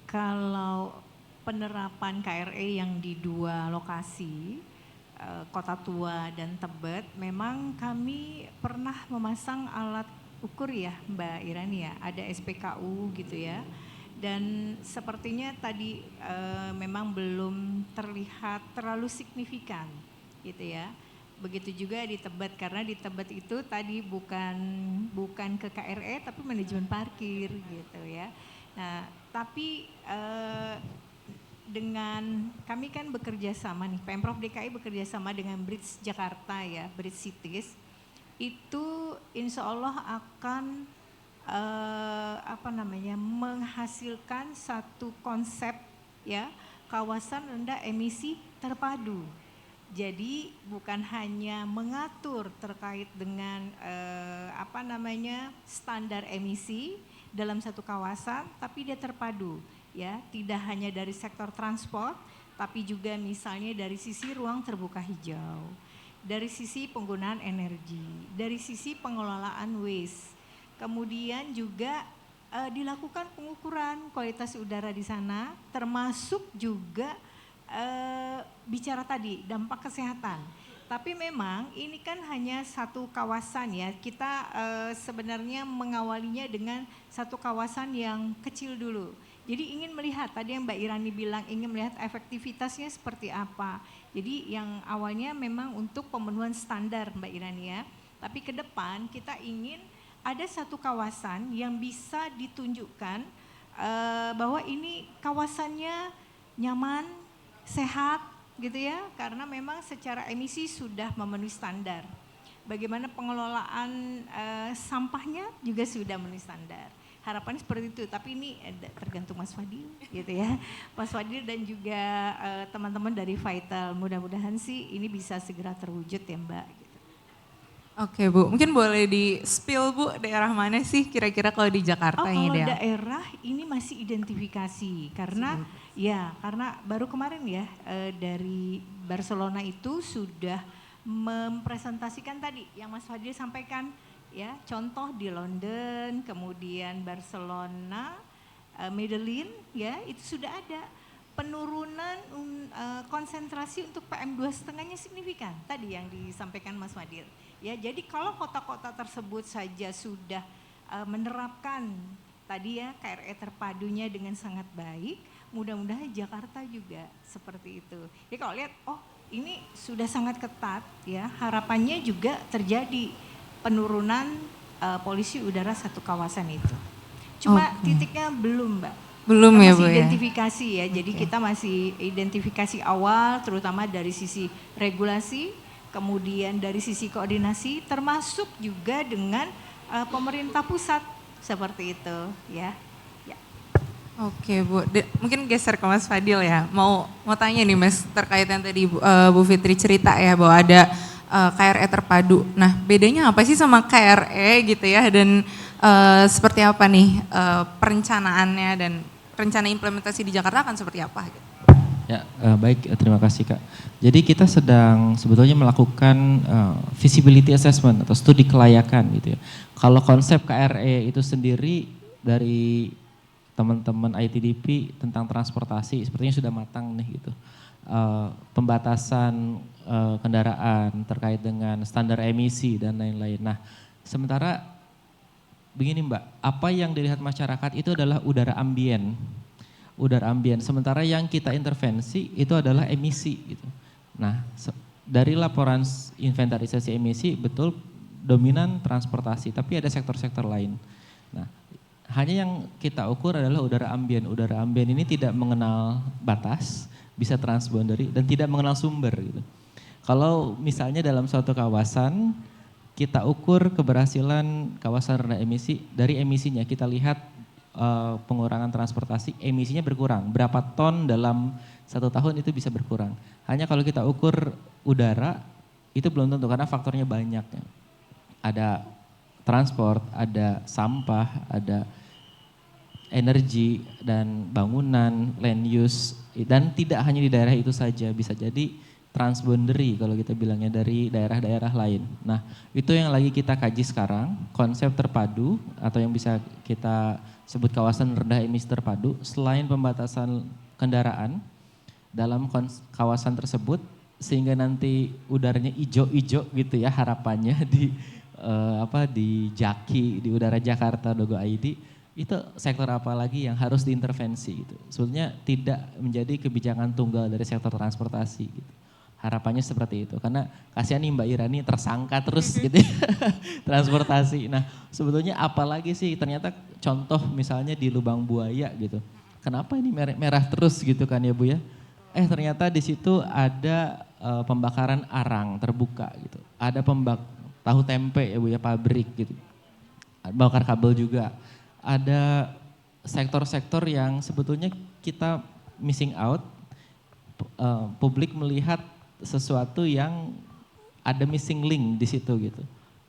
Kalau penerapan KRE yang di dua lokasi, Kota Tua dan Tebet, memang kami pernah memasang alat ukur ya Mbak Irani ya, ada SPKU gitu ya. Dan sepertinya tadi memang belum terlihat terlalu signifikan gitu ya. Begitu juga di Tebet, karena di Tebet itu tadi bukan ke KRE tapi manajemen parkir gitu ya. Nah tapi dengan kami kan bekerja sama nih, Pemprov DKI bekerja sama dengan Bridge Jakarta ya, Bridge Cities, itu insya Allah akan menghasilkan satu konsep ya, kawasan rendah emisi terpadu. Jadi bukan hanya mengatur terkait dengan standar emisi dalam satu kawasan, tapi dia terpadu. Ya, tidak hanya dari sektor transport, tapi juga misalnya dari sisi ruang terbuka hijau, dari sisi penggunaan energi, dari sisi pengelolaan waste. Kemudian juga dilakukan pengukuran kualitas udara di sana, termasuk juga bicara tadi dampak kesehatan. Tapi memang ini kan hanya satu kawasan ya, kita sebenarnya mengawalinya dengan satu kawasan yang kecil dulu. Jadi ingin melihat, tadi yang Mbak Irani bilang ingin melihat efektivitasnya seperti apa. Jadi yang awalnya memang untuk pemenuhan standar Mbak Irani ya. Tapi ke depan kita ingin ada satu kawasan yang bisa ditunjukkan bahwa ini kawasannya nyaman, sehat gitu ya. Karena memang secara emisi sudah memenuhi standar. Bagaimana pengelolaan sampahnya juga sudah memenuhi standar. Harapannya seperti itu, tapi ini tergantung Mas Fadil gitu ya. Mas Fadil dan juga teman-teman dari Vital, mudah-mudahan sih ini bisa segera terwujud ya Mbak. Gitu. Oke Bu, mungkin boleh di spill Bu, daerah mana sih kira-kira kalau di Jakarta ini kalau ideal? daerah ini masih identifikasi, karena karena baru kemarin ya dari Barcelona itu sudah mempresentasikan tadi yang Mas Fadil sampaikan. Ya, contoh di London, kemudian Barcelona, Medellin, ya itu sudah ada penurunan konsentrasi untuk PM2,5-nya signifikan. Tadi yang disampaikan Mas Fadil. Ya, jadi kalau kota-kota tersebut saja sudah menerapkan tadi ya KRE terpadunya dengan sangat baik, mudah-mudahan Jakarta juga seperti itu. Jadi kalau lihat, oh ini sudah sangat ketat ya. Harapannya juga terjadi penurunan polusi udara satu kawasan itu. Cuma titiknya belum, Mbak. Belum Kita ya, masih Bu ya? identifikasi ya. Jadi kita masih identifikasi awal terutama dari sisi regulasi, kemudian dari sisi koordinasi termasuk juga dengan pemerintah pusat seperti itu ya. Oke Bu, mungkin geser ke Mas Fadil ya. Mau tanya nih Mas terkait yang tadi Bu Fitri cerita ya bahwa ada KRE terpadu. Nah bedanya apa sih sama KRE gitu ya dan seperti apa nih perencanaannya dan rencana implementasi di Jakarta akan seperti apa? Gitu. Ya, baik, terima kasih Kak. Jadi kita sedang sebetulnya melakukan feasibility assessment atau studi kelayakan gitu ya. Kalau konsep KRE itu sendiri dari teman-teman ITDP tentang transportasi sepertinya sudah matang nih gitu. Pembatasan kendaraan terkait dengan standar emisi dan lain-lain. Nah, sementara begini Mbak, apa yang dilihat masyarakat itu adalah udara ambien. Udara ambien, sementara yang kita intervensi itu adalah emisi gitu. Nah, dari laporan inventarisasi emisi betul dominan transportasi, tapi ada sektor-sektor lain. Nah, hanya yang kita ukur adalah udara ambien. Udara ambien ini tidak mengenal batas, bisa transboundary dan tidak mengenal sumber gitu. Kalau misalnya dalam suatu kawasan kita ukur keberhasilan kawasan rendah emisi, dari emisinya kita lihat pengurangan transportasi, emisinya berkurang. Berapa ton dalam 1 tahun itu bisa berkurang. Hanya kalau kita ukur udara, itu belum tentu karena faktornya banyak. Ada transport, ada sampah, ada energi dan bangunan, land use, dan tidak hanya di daerah itu saja, bisa jadi transboundary kalau kita bilangnya dari daerah-daerah lain. Nah, itu yang lagi kita kaji sekarang, konsep terpadu atau yang bisa kita sebut kawasan rendah emisi terpadu, selain pembatasan kendaraan dalam kawasan tersebut, sehingga nanti udaranya ijo-ijo gitu ya harapannya di di Jaki, di udara Jakarta, Dogo ID, itu sektor apa lagi yang harus diintervensi gitu. Sebetulnya tidak menjadi kebijakan tunggal dari sektor transportasi gitu. Harapannya seperti itu, karena kasihan nih Mbak Ira nih tersangka terus gitu ya, transportasi. Nah sebetulnya apalagi sih, ternyata contoh misalnya di Lubang Buaya gitu. Kenapa ini merah terus gitu kan ya Bu ya? Ternyata di situ ada pembakaran arang terbuka gitu. Ada tahu tempe ya Bu ya, pabrik gitu. Bakar kabel juga. Ada sektor-sektor yang sebetulnya kita missing out, publik melihat sesuatu yang ada missing link di situ gitu.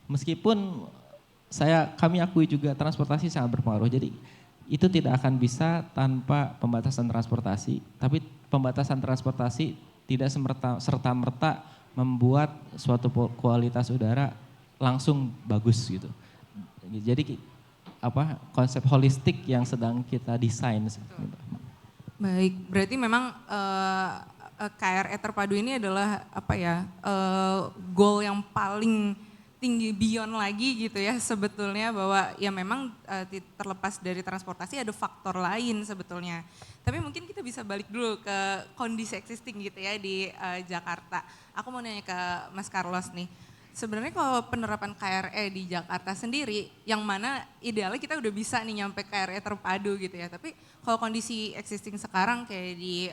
Meskipun kami akui juga transportasi sangat berpengaruh. Jadi itu tidak akan bisa tanpa pembatasan transportasi. Tapi pembatasan transportasi tidak serta-merta membuat suatu kualitas udara langsung bagus gitu. Jadi konsep holistik yang sedang kita desain. Baik, berarti memang KRE terpadu ini adalah goal yang paling tinggi beyond lagi gitu ya sebetulnya, bahwa ya memang terlepas dari transportasi ada faktor lain sebetulnya. Tapi mungkin kita bisa balik dulu ke kondisi existing gitu ya di Jakarta. Aku mau nanya ke Mas Carlos nih. Sebenarnya kalau penerapan KRE di Jakarta sendiri, yang mana idealnya kita udah bisa nih nyampe KRE terpadu gitu ya. Tapi kalau kondisi existing sekarang kayak di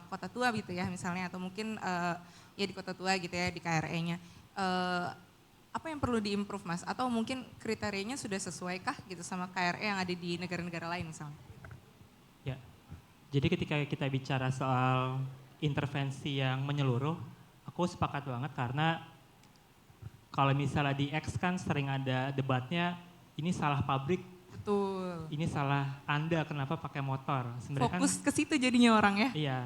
Kota Tua gitu ya misalnya, atau mungkin ya di Kota Tua gitu ya di KRE-nya. Apa yang perlu diimprove Mas? Atau mungkin kriterianya sudah sesuaikah gitu sama KRE yang ada di negara-negara lain misalnya? Ya, jadi ketika kita bicara soal intervensi yang menyeluruh, aku sepakat banget karena kalau misalnya di X kan sering ada debatnya, ini salah pabrik, Betul. ini salah Anda kenapa pakai motor. Sebenarnya Fokus ke situ jadinya orang ya? Iya,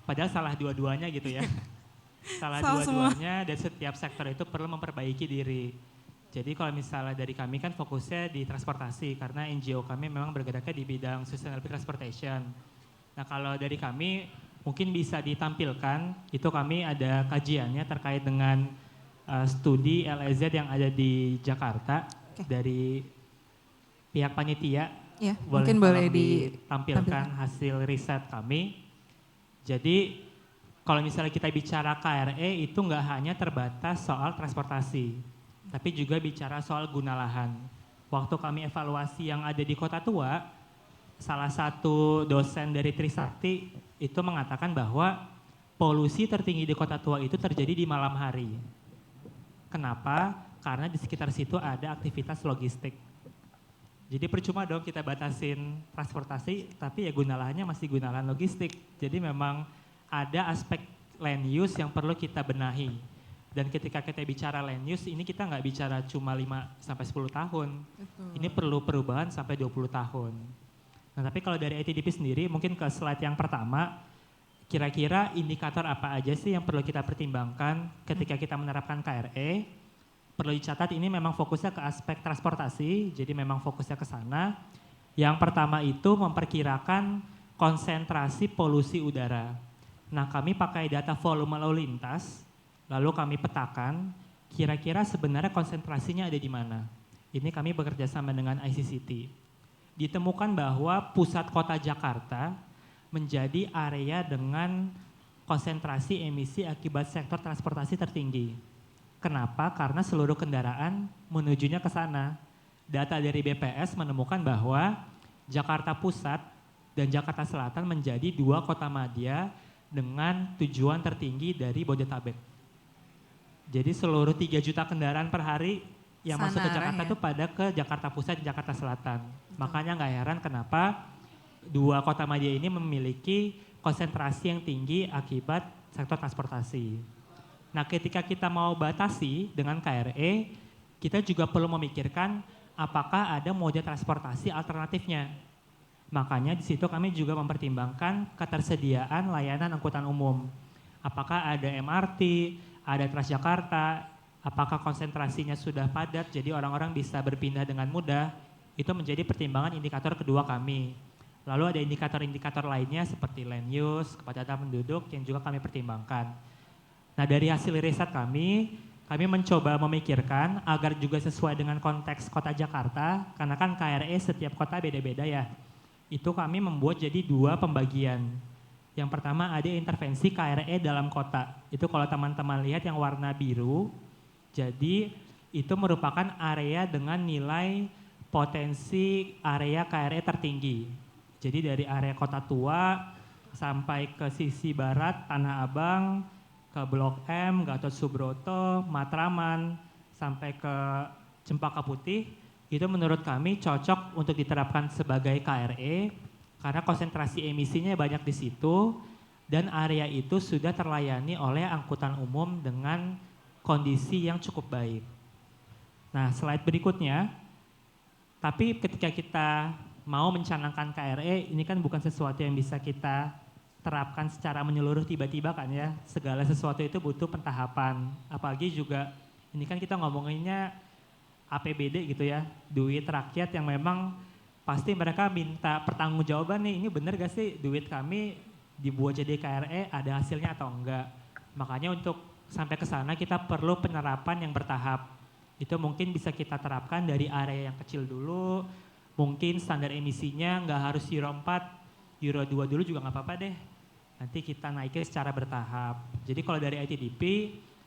padahal salah dua-duanya gitu ya. Salah dua-duanya dan setiap sektor itu perlu memperbaiki diri. Jadi kalau misalnya dari kami kan fokusnya di transportasi karena NGO kami memang bergeraknya di bidang sustainable transportation. Nah kalau dari kami mungkin bisa ditampilkan, itu kami ada kajiannya terkait dengan studi LEZ yang ada di Jakarta dari pihak panitia. Ya, mungkin boleh ditampilkan hasil riset kami. Jadi kalau misalnya kita bicara KRE itu nggak hanya terbatas soal transportasi, tapi juga bicara soal guna lahan. Waktu kami evaluasi yang ada di Kota Tua, salah satu dosen dari Trisakti itu mengatakan bahwa polusi tertinggi di Kota Tua itu terjadi di malam hari. Kenapa? Karena di sekitar situ ada aktivitas logistik. Jadi percuma dong kita batasin transportasi, tapi ya guna lahannya masih guna lahan logistik. Jadi memang ada aspek land use yang perlu kita benahi. Dan ketika kita bicara land use, ini kita nggak bicara cuma 5-10 tahun. Betul. Ini perlu perubahan sampai 20 tahun. Nah tapi kalau dari ITDP sendiri, mungkin ke slide yang pertama, kira-kira indikator apa aja sih yang perlu kita pertimbangkan ketika kita menerapkan KRE? Perlu dicatat ini memang fokusnya ke aspek transportasi, jadi memang fokusnya ke sana. Yang pertama itu memperkirakan konsentrasi polusi udara. Nah kami pakai data volume lalu lintas, lalu kami petakan kira-kira sebenarnya konsentrasinya ada di mana. Ini kami bekerja sama dengan ICCT. Ditemukan bahwa pusat kota Jakarta menjadi area dengan konsentrasi emisi akibat sektor transportasi tertinggi. Kenapa? Karena seluruh kendaraan menujunya ke sana. Data dari BPS menemukan bahwa Jakarta Pusat dan Jakarta Selatan menjadi dua kota madya dengan tujuan tertinggi dari Bodetabek. Jadi seluruh 3 juta kendaraan per hari yang masuk ke Jakarta itu pada ke Jakarta Pusat dan Jakarta Selatan. Makanya nggak heran kenapa dua kota madya ini memiliki konsentrasi yang tinggi akibat sektor transportasi. Nah ketika kita mau batasi dengan KRE, kita juga perlu memikirkan apakah ada moda transportasi alternatifnya. Makanya di situ kami juga mempertimbangkan ketersediaan layanan angkutan umum. Apakah ada MRT, ada Transjakarta, apakah konsentrasinya sudah padat jadi orang-orang bisa berpindah dengan mudah, itu menjadi pertimbangan indikator kedua kami. Lalu ada indikator-indikator lainnya seperti land use, kepadatan penduduk yang juga kami pertimbangkan. Nah dari hasil riset kami mencoba memikirkan agar juga sesuai dengan konteks kota Jakarta, karena kan KRE setiap kota beda-beda ya. Itu kami membuat jadi 2 pembagian. Yang pertama ada intervensi KRE dalam kota. Itu kalau teman-teman lihat yang warna biru, jadi itu merupakan area dengan nilai potensi area KRE tertinggi. Jadi dari area Kota Tua sampai ke sisi barat Tanah Abang, ke Blok M, Gatot Subroto, Matraman, sampai ke Cempaka Putih, itu menurut kami cocok untuk diterapkan sebagai KRE karena konsentrasi emisinya banyak di situ dan area itu sudah terlayani oleh angkutan umum dengan kondisi yang cukup baik. Nah slide berikutnya, tapi ketika kita mau mencanangkan KRE, ini kan bukan sesuatu yang bisa kita terapkan secara menyeluruh tiba-tiba kan ya. Segala sesuatu itu butuh pentahapan. Apalagi juga ini kan kita ngomonginnya APBD gitu ya, duit rakyat yang memang pasti mereka minta pertanggungjawaban nih, ini bener gak sih duit kami dibuat jadi KRE ada hasilnya atau enggak. Makanya untuk sampai ke sana kita perlu penerapan yang bertahap. Itu mungkin bisa kita terapkan dari area yang kecil dulu, mungkin standar emisinya nggak harus Euro 4, Euro 2 dulu juga nggak apa-apa deh. Nanti kita naikin secara bertahap. Jadi kalau dari ITDP,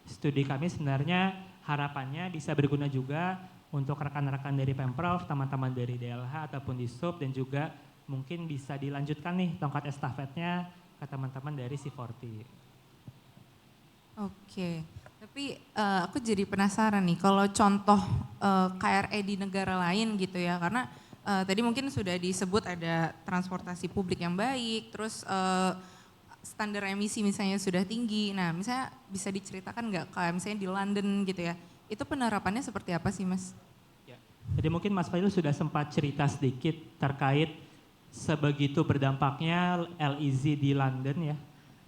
studi kami sebenarnya harapannya bisa berguna juga untuk rekan-rekan dari Pemprov, teman-teman dari DLH ataupun di SUB, dan juga mungkin bisa dilanjutkan nih tongkat estafetnya ke teman-teman dari C40. Oke, tapi aku jadi penasaran nih kalau contoh KRE di negara lain gitu ya, karena tadi mungkin sudah disebut ada transportasi publik yang baik, terus standar emisi misalnya sudah tinggi. Nah misalnya bisa diceritakan nggak kayak misalnya di London gitu ya, itu penerapannya seperti apa sih Mas? Ya. Jadi mungkin Mas Fadil sudah sempat cerita sedikit terkait sebegitu berdampaknya LEZ di London ya.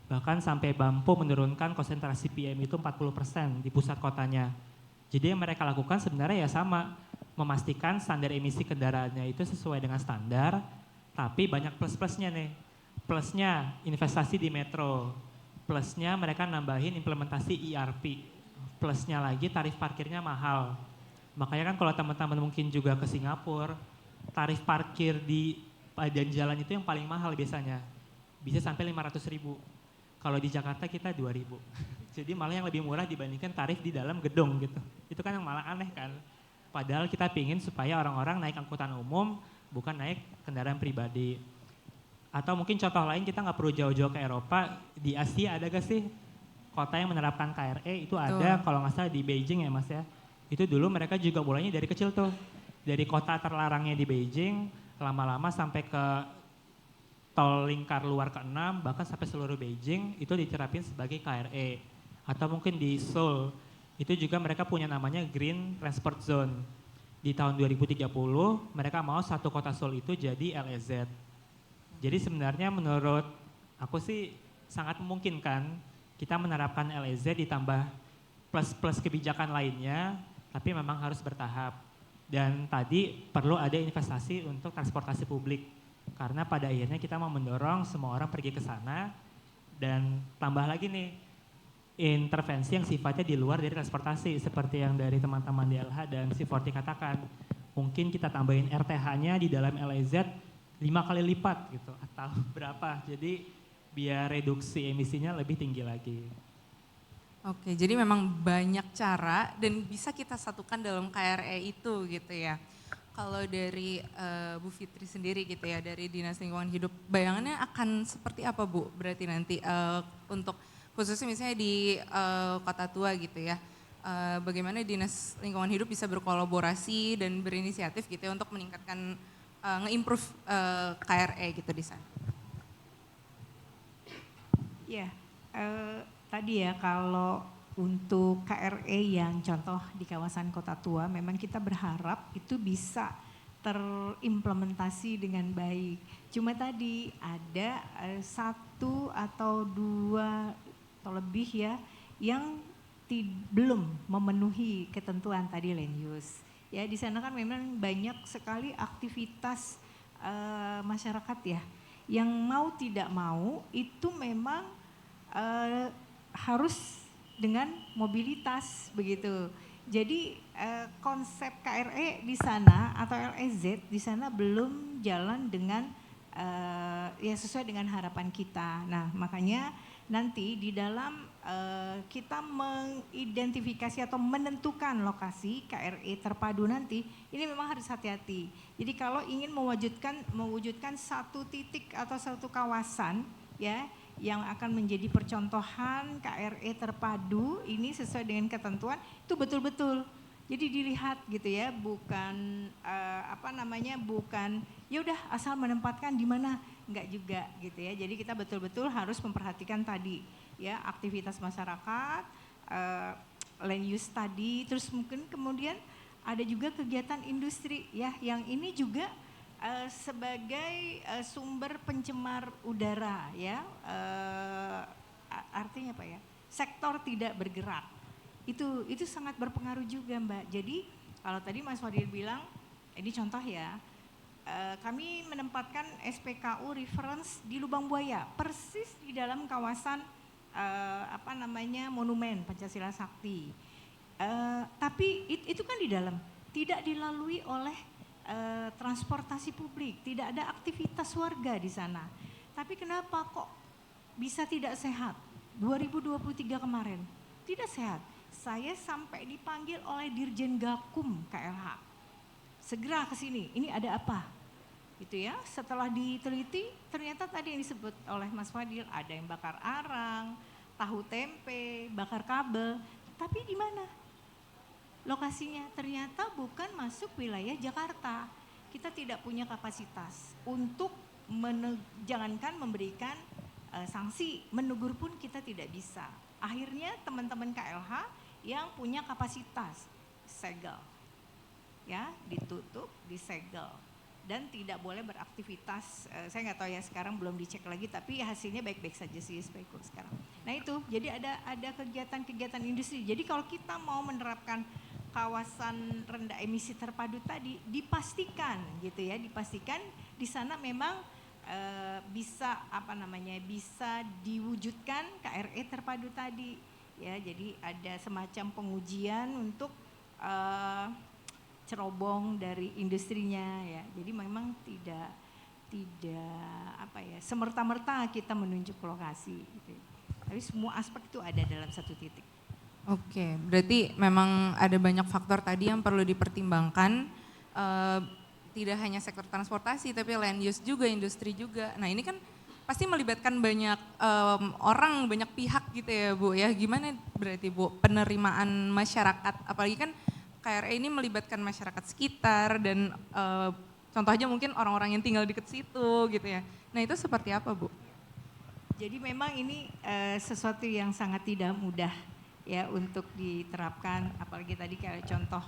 Bahkan sampai mampu menurunkan konsentrasi PM itu 40% di pusat kotanya. Jadi yang mereka lakukan sebenarnya ya sama, memastikan standar emisi kendaraannya itu sesuai dengan standar, tapi banyak plus-plusnya nih. Plusnya investasi di metro, plusnya mereka nambahin implementasi ERP, plusnya lagi tarif parkirnya mahal. Makanya kan kalau teman-teman mungkin juga ke Singapura, tarif parkir di badan jalan itu yang paling mahal biasanya, bisa sampai 500.000. Kalau di Jakarta kita 2.000. Jadi malah yang lebih murah dibandingkan tarif di dalam gedung gitu. Itu kan yang malah aneh kan. Padahal kita pingin supaya orang-orang naik angkutan umum bukan naik kendaraan pribadi. Atau mungkin contoh lain kita nggak perlu jauh-jauh ke Eropa. Di Asia ada gak sih kota yang menerapkan KRE? Itu ada kalau nggak salah di Beijing ya Mas ya. Itu dulu mereka juga mulainya dari kecil tuh. Dari kota terlarangnya di Beijing, lama-lama sampai ke tol lingkar luar ke-6, bahkan sampai seluruh Beijing itu diterapin sebagai KRE. Atau mungkin di Seoul, itu juga mereka punya namanya Green Transport Zone. Di tahun 2030, mereka mau satu kota Seoul itu jadi LEZ. Jadi sebenarnya menurut aku sih sangat memungkinkan kita menerapkan LEZ ditambah plus-plus kebijakan lainnya, tapi memang harus bertahap. Dan tadi perlu ada investasi untuk transportasi publik. Karena pada akhirnya kita mau mendorong semua orang pergi ke sana dan tambah lagi nih intervensi yang sifatnya di luar dari transportasi seperti yang dari teman-teman di LH dan si Forti katakan. Mungkin kita tambahin RTH-nya di dalam LEZ 5 kali lipat gitu atau berapa. Jadi biar reduksi emisinya lebih tinggi lagi. Oke, jadi memang banyak cara dan bisa kita satukan dalam KRE itu gitu ya. Kalau dari Bu Fitri sendiri gitu ya, dari Dinas Lingkungan Hidup, bayangannya akan seperti apa Bu? Berarti nanti untuk khususnya misalnya di Kota Tua gitu ya, bagaimana Dinas Lingkungan Hidup bisa berkolaborasi dan berinisiatif gitu ya untuk meningkatkan, nge-improve KRE gitu di sana? Ya, tadi ya kalau untuk KRE yang contoh di kawasan Kota Tua, memang kita berharap itu bisa terimplementasi dengan baik. Cuma tadi ada satu atau dua atau lebih ya yang belum memenuhi ketentuan tadi land use. Ya di sana kan memang banyak sekali aktivitas masyarakat ya, yang mau tidak mau itu memang harus dengan mobilitas begitu. Jadi konsep KRE di sana atau LEZ di sana belum jalan dengan ya sesuai dengan harapan kita. Nah makanya nanti di dalam kita mengidentifikasi atau menentukan lokasi KRE terpadu nanti, ini memang harus hati-hati. Jadi kalau ingin mewujudkan satu titik atau satu kawasan ya yang akan menjadi percontohan KRE terpadu ini sesuai dengan ketentuan itu betul-betul. Jadi dilihat gitu ya, bukan bukan ya udah asal menempatkan di mana, enggak juga gitu ya. Jadi kita betul-betul harus memperhatikan tadi ya aktivitas masyarakat, land use tadi, terus mungkin kemudian ada juga kegiatan industri ya yang ini juga sebagai sumber pencemar udara ya, artinya apa ya, sektor tidak bergerak itu sangat berpengaruh juga Mbak. Jadi kalau tadi Mas Fadil bilang ini contoh ya, kami menempatkan SPKU reference di Lubang Buaya persis di dalam kawasan monumen Pancasila Sakti, tapi itu kan di dalam tidak dilalui oleh transportasi publik, tidak ada aktivitas warga di sana. Tapi kenapa kok bisa tidak sehat? 2023 kemarin tidak sehat. Saya sampai dipanggil oleh Dirjen Gakum KLH. Segera ke sini. Ini ada apa? Gitu ya. Setelah diteliti, ternyata tadi yang disebut oleh Mas Fadil, ada yang bakar arang, tahu tempe, bakar kabel. Tapi di mana? Lokasinya ternyata bukan masuk wilayah Jakarta. Kita tidak punya kapasitas untuk jangankan memberikan sanksi, menegur pun kita tidak bisa. Akhirnya teman-teman KLH yang punya kapasitas segel, ya ditutup, disegel dan tidak boleh beraktivitas. Saya nggak tahu ya sekarang belum dicek lagi, tapi hasilnya baik-baik saja sih sekarang. Nah itu, jadi ada kegiatan-kegiatan industri. Jadi kalau kita mau menerapkan kawasan rendah emisi terpadu tadi, dipastikan gitu ya, dipastikan di sana memang bisa bisa diwujudkan KRE terpadu tadi ya. Jadi ada semacam pengujian untuk cerobong dari industrinya ya. Jadi memang tidak semerta-merta kita menunjuk lokasi gitu. Tapi semua aspek itu ada dalam satu titik. Oke, berarti memang ada banyak faktor tadi yang perlu dipertimbangkan. Tidak hanya sektor transportasi, tapi land use juga, industri juga. Nah ini kan pasti melibatkan banyak orang, banyak pihak gitu ya Bu ya. Gimana berarti Bu penerimaan masyarakat, apalagi kan KRE ini melibatkan masyarakat sekitar dan contoh aja mungkin orang-orang yang tinggal dekat situ gitu ya. Nah itu seperti apa Bu? Jadi memang ini sesuatu yang sangat tidak mudah ya untuk diterapkan, apalagi tadi kayak contoh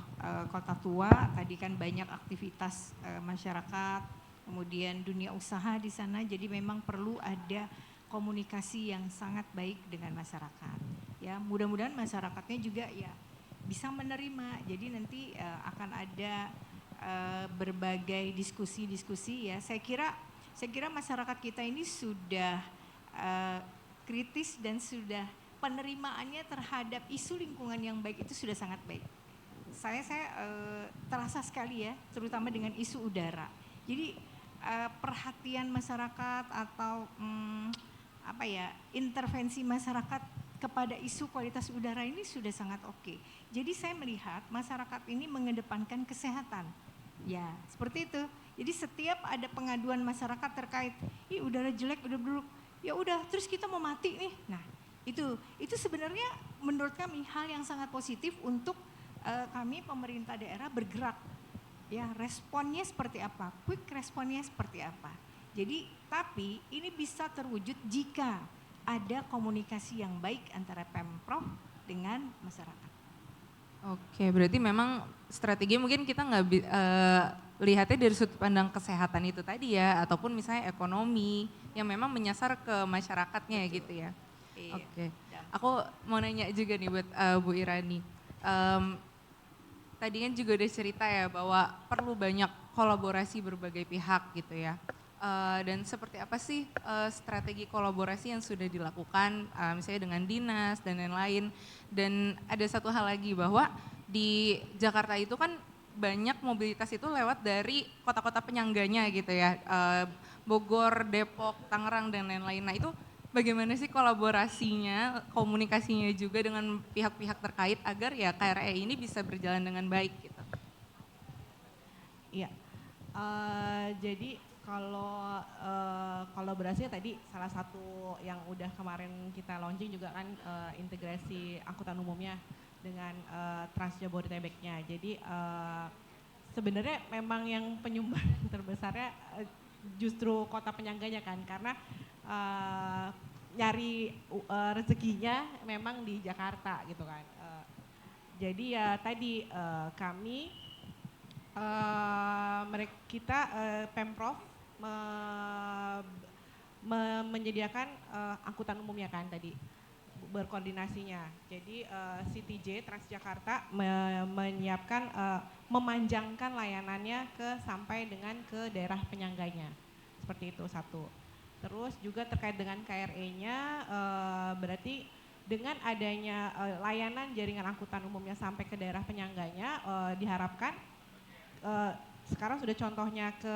Kota Tua, tadi kan banyak aktivitas masyarakat, kemudian dunia usaha di sana, jadi memang perlu ada komunikasi yang sangat baik dengan masyarakat. Ya, mudah-mudahan masyarakatnya juga ya bisa menerima. Jadi nanti akan ada berbagai diskusi-diskusi ya. Saya kira masyarakat kita ini sudah kritis dan sudah penerimaannya terhadap isu lingkungan yang baik itu sudah sangat baik. Saya terasa sekali ya, terutama dengan isu udara. Jadi perhatian masyarakat atau intervensi masyarakat kepada isu kualitas udara ini sudah sangat oke. Jadi saya melihat masyarakat ini mengedepankan kesehatan. Ya, seperti itu. Jadi setiap ada pengaduan masyarakat terkait, ih udara jelek, udah buruk, ya udah, terus kita mau mati nih. Nah, itu sebenarnya menurut kami hal yang sangat positif untuk kami pemerintah daerah bergerak. Ya, responnya seperti apa? Quick responnya seperti apa? Jadi, tapi ini bisa terwujud jika ada komunikasi yang baik antara Pemprov dengan masyarakat. Oke, berarti memang strategi mungkin kita nggak lihatnya dari sudut pandang kesehatan itu tadi ya, ataupun misalnya ekonomi yang memang menyasar ke masyarakatnya. Betul. Gitu ya. Iya. Oke, aku mau nanya juga nih buat Bu Irani. Tadi kan juga udah cerita ya bahwa perlu banyak kolaborasi berbagai pihak gitu ya. Dan seperti apa sih strategi kolaborasi yang sudah dilakukan misalnya dengan dinas dan lain-lain. Dan ada satu hal lagi bahwa di Jakarta itu kan banyak mobilitas itu lewat dari kota-kota penyangganya gitu ya. Bogor, Depok, Tangerang dan lain-lain. Nah itu bagaimana sih kolaborasinya, komunikasinya juga dengan pihak-pihak terkait agar ya KRE ini bisa berjalan dengan baik gitu? Iya, jadi kalau kolaborasinya tadi salah satu yang udah kemarin kita launching juga kan integrasi angkutan umumnya dengan Trans Jabodetabeknya. Jadi sebenarnya memang yang penyumbang terbesarnya justru kota penyangganya kan, karena nyari rezekinya memang di Jakarta gitu kan. Jadi ya tadi kami kita Pemprov menyediakan angkutan umumnya kan tadi berkoordinasinya. Jadi CTJ Transjakarta menyiapkan memanjangkan layanannya sampai dengan ke daerah penyangganya. Seperti itu satu. Terus juga terkait dengan KRE-nya berarti dengan adanya layanan jaringan angkutan umumnya sampai ke daerah penyangganya diharapkan sekarang sudah contohnya ke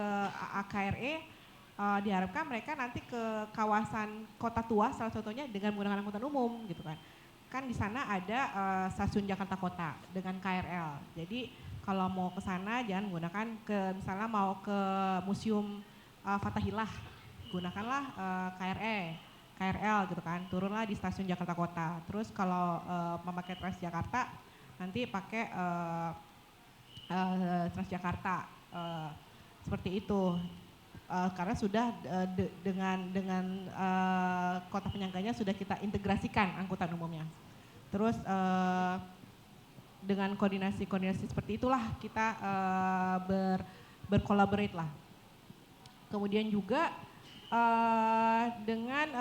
KRE, diharapkan mereka nanti ke kawasan Kota Tua salah satunya dengan menggunakan angkutan umum gitu kan. Kan di sana ada stasiun Jakarta Kota dengan KRL. Jadi kalau mau ke sana jangan menggunakan misalnya mau ke Museum Fathahillah, gunakanlah KRL gitu kan. Turunlah di stasiun Jakarta Kota. Terus kalau memakai Transjakarta nanti pakai Transjakarta seperti itu. Karena sudah dengan kota penyangganya sudah kita integrasikan angkutan umumnya. Terus dengan koordinasi seperti itulah kita berkolaborate lah. Kemudian juga dengan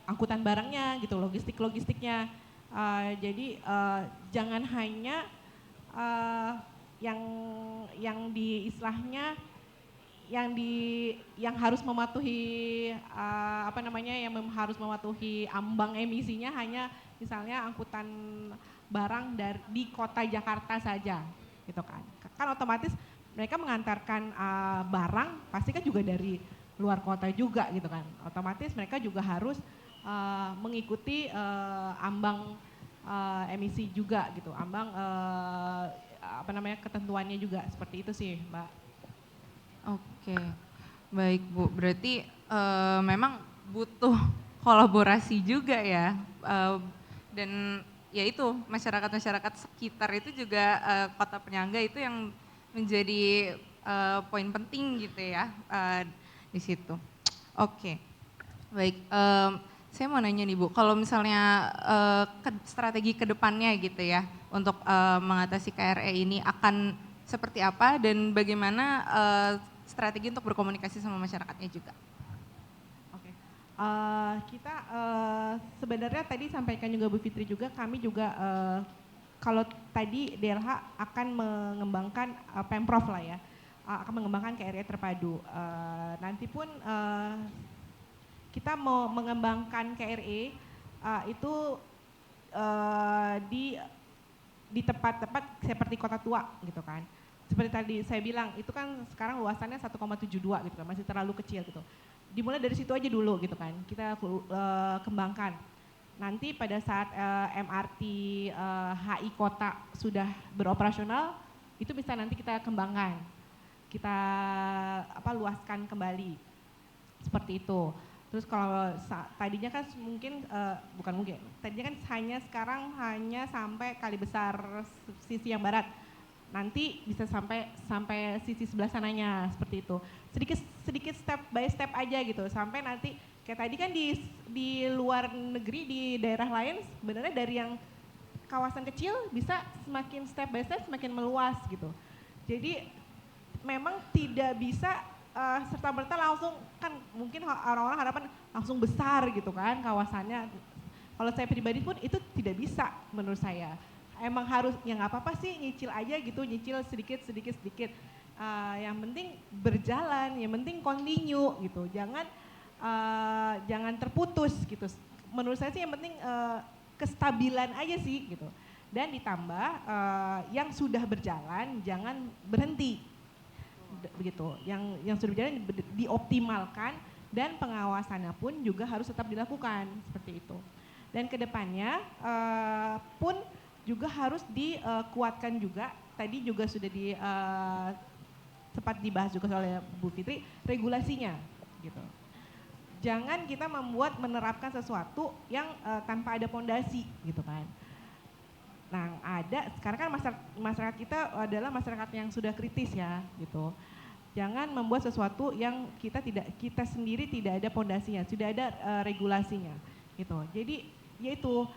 angkutan barangnya gitu, logistiknya. Jadi jangan hanya yang di istilahnya yang harus mematuhi yang harus mematuhi ambang emisinya hanya misalnya angkutan barang di kota Jakarta saja gitu kan. Kan otomatis mereka mengantarkan barang pasti kan juga dari luar kota juga gitu kan. Otomatis mereka juga harus mengikuti ambang emisi juga gitu, ambang ketentuannya juga, seperti itu sih Mbak. Oke, baik Bu. Berarti memang butuh kolaborasi juga ya. Dan ya itu masyarakat-masyarakat sekitar itu juga kota penyangga itu yang menjadi poin penting gitu ya di situ. Oke, baik. Saya mau nanya nih Bu, kalau misalnya strategi kedepannya gitu ya untuk mengatasi KRE ini akan seperti apa dan bagaimana strategi untuk berkomunikasi sama masyarakatnya juga? Oke, kita sebenarnya tadi sampaikan juga Bu Fitri juga, kami juga kalau tadi DLH akan mengembangkan Pemprov lah ya, akan mengembangkan KRE terpadu. Nanti pun kita mau mengembangkan KRE itu di tempat-tempat seperti Kota Tua gitu kan. Seperti tadi saya bilang, itu kan sekarang luasannya 1,72 gitu kan, masih terlalu kecil gitu. Dimulai dari situ aja dulu gitu kan, kita kembangkan. Nanti pada saat MRT HI Kota sudah beroperasional, itu bisa nanti kita kembangkan, kita luaskan kembali, seperti itu. Terus kalau tadinya kan tadinya kan sekarang hanya sampai Kali Besar sisi yang barat. Nanti bisa sampai sisi sebelah sananya, seperti itu. Sedikit step by step aja gitu, sampai nanti kayak tadi kan di luar negeri, di daerah lain sebenarnya dari yang kawasan kecil bisa semakin step by step semakin meluas gitu. Jadi memang tidak bisa serta-merta langsung, kan mungkin orang-orang harapan langsung besar gitu kan kawasannya. Kalau saya pribadi pun itu tidak bisa menurut saya. Emang harus, ya nggak apa-apa sih nyicil aja gitu, nyicil sedikit. Yang penting berjalan, yang penting continue gitu, jangan terputus gitu. Menurut saya sih yang penting kestabilan aja sih gitu. Dan ditambah yang sudah berjalan jangan berhenti begitu. Yang sudah berjalan dioptimalkan dan pengawasannya pun juga harus tetap dilakukan seperti itu. Dan kedepannya pun juga harus dikuatkan juga. Tadi juga sudah sempat dibahas juga oleh Bu Fitri, regulasinya gitu. Jangan kita menerapkan sesuatu yang tanpa ada pondasi gitu kan. Nah sekarang kan masyarakat kita adalah masyarakat yang sudah kritis ya gitu. Jangan membuat sesuatu yang kita sendiri tidak ada pondasinya, sudah ada regulasinya gitu. Jadi yaitu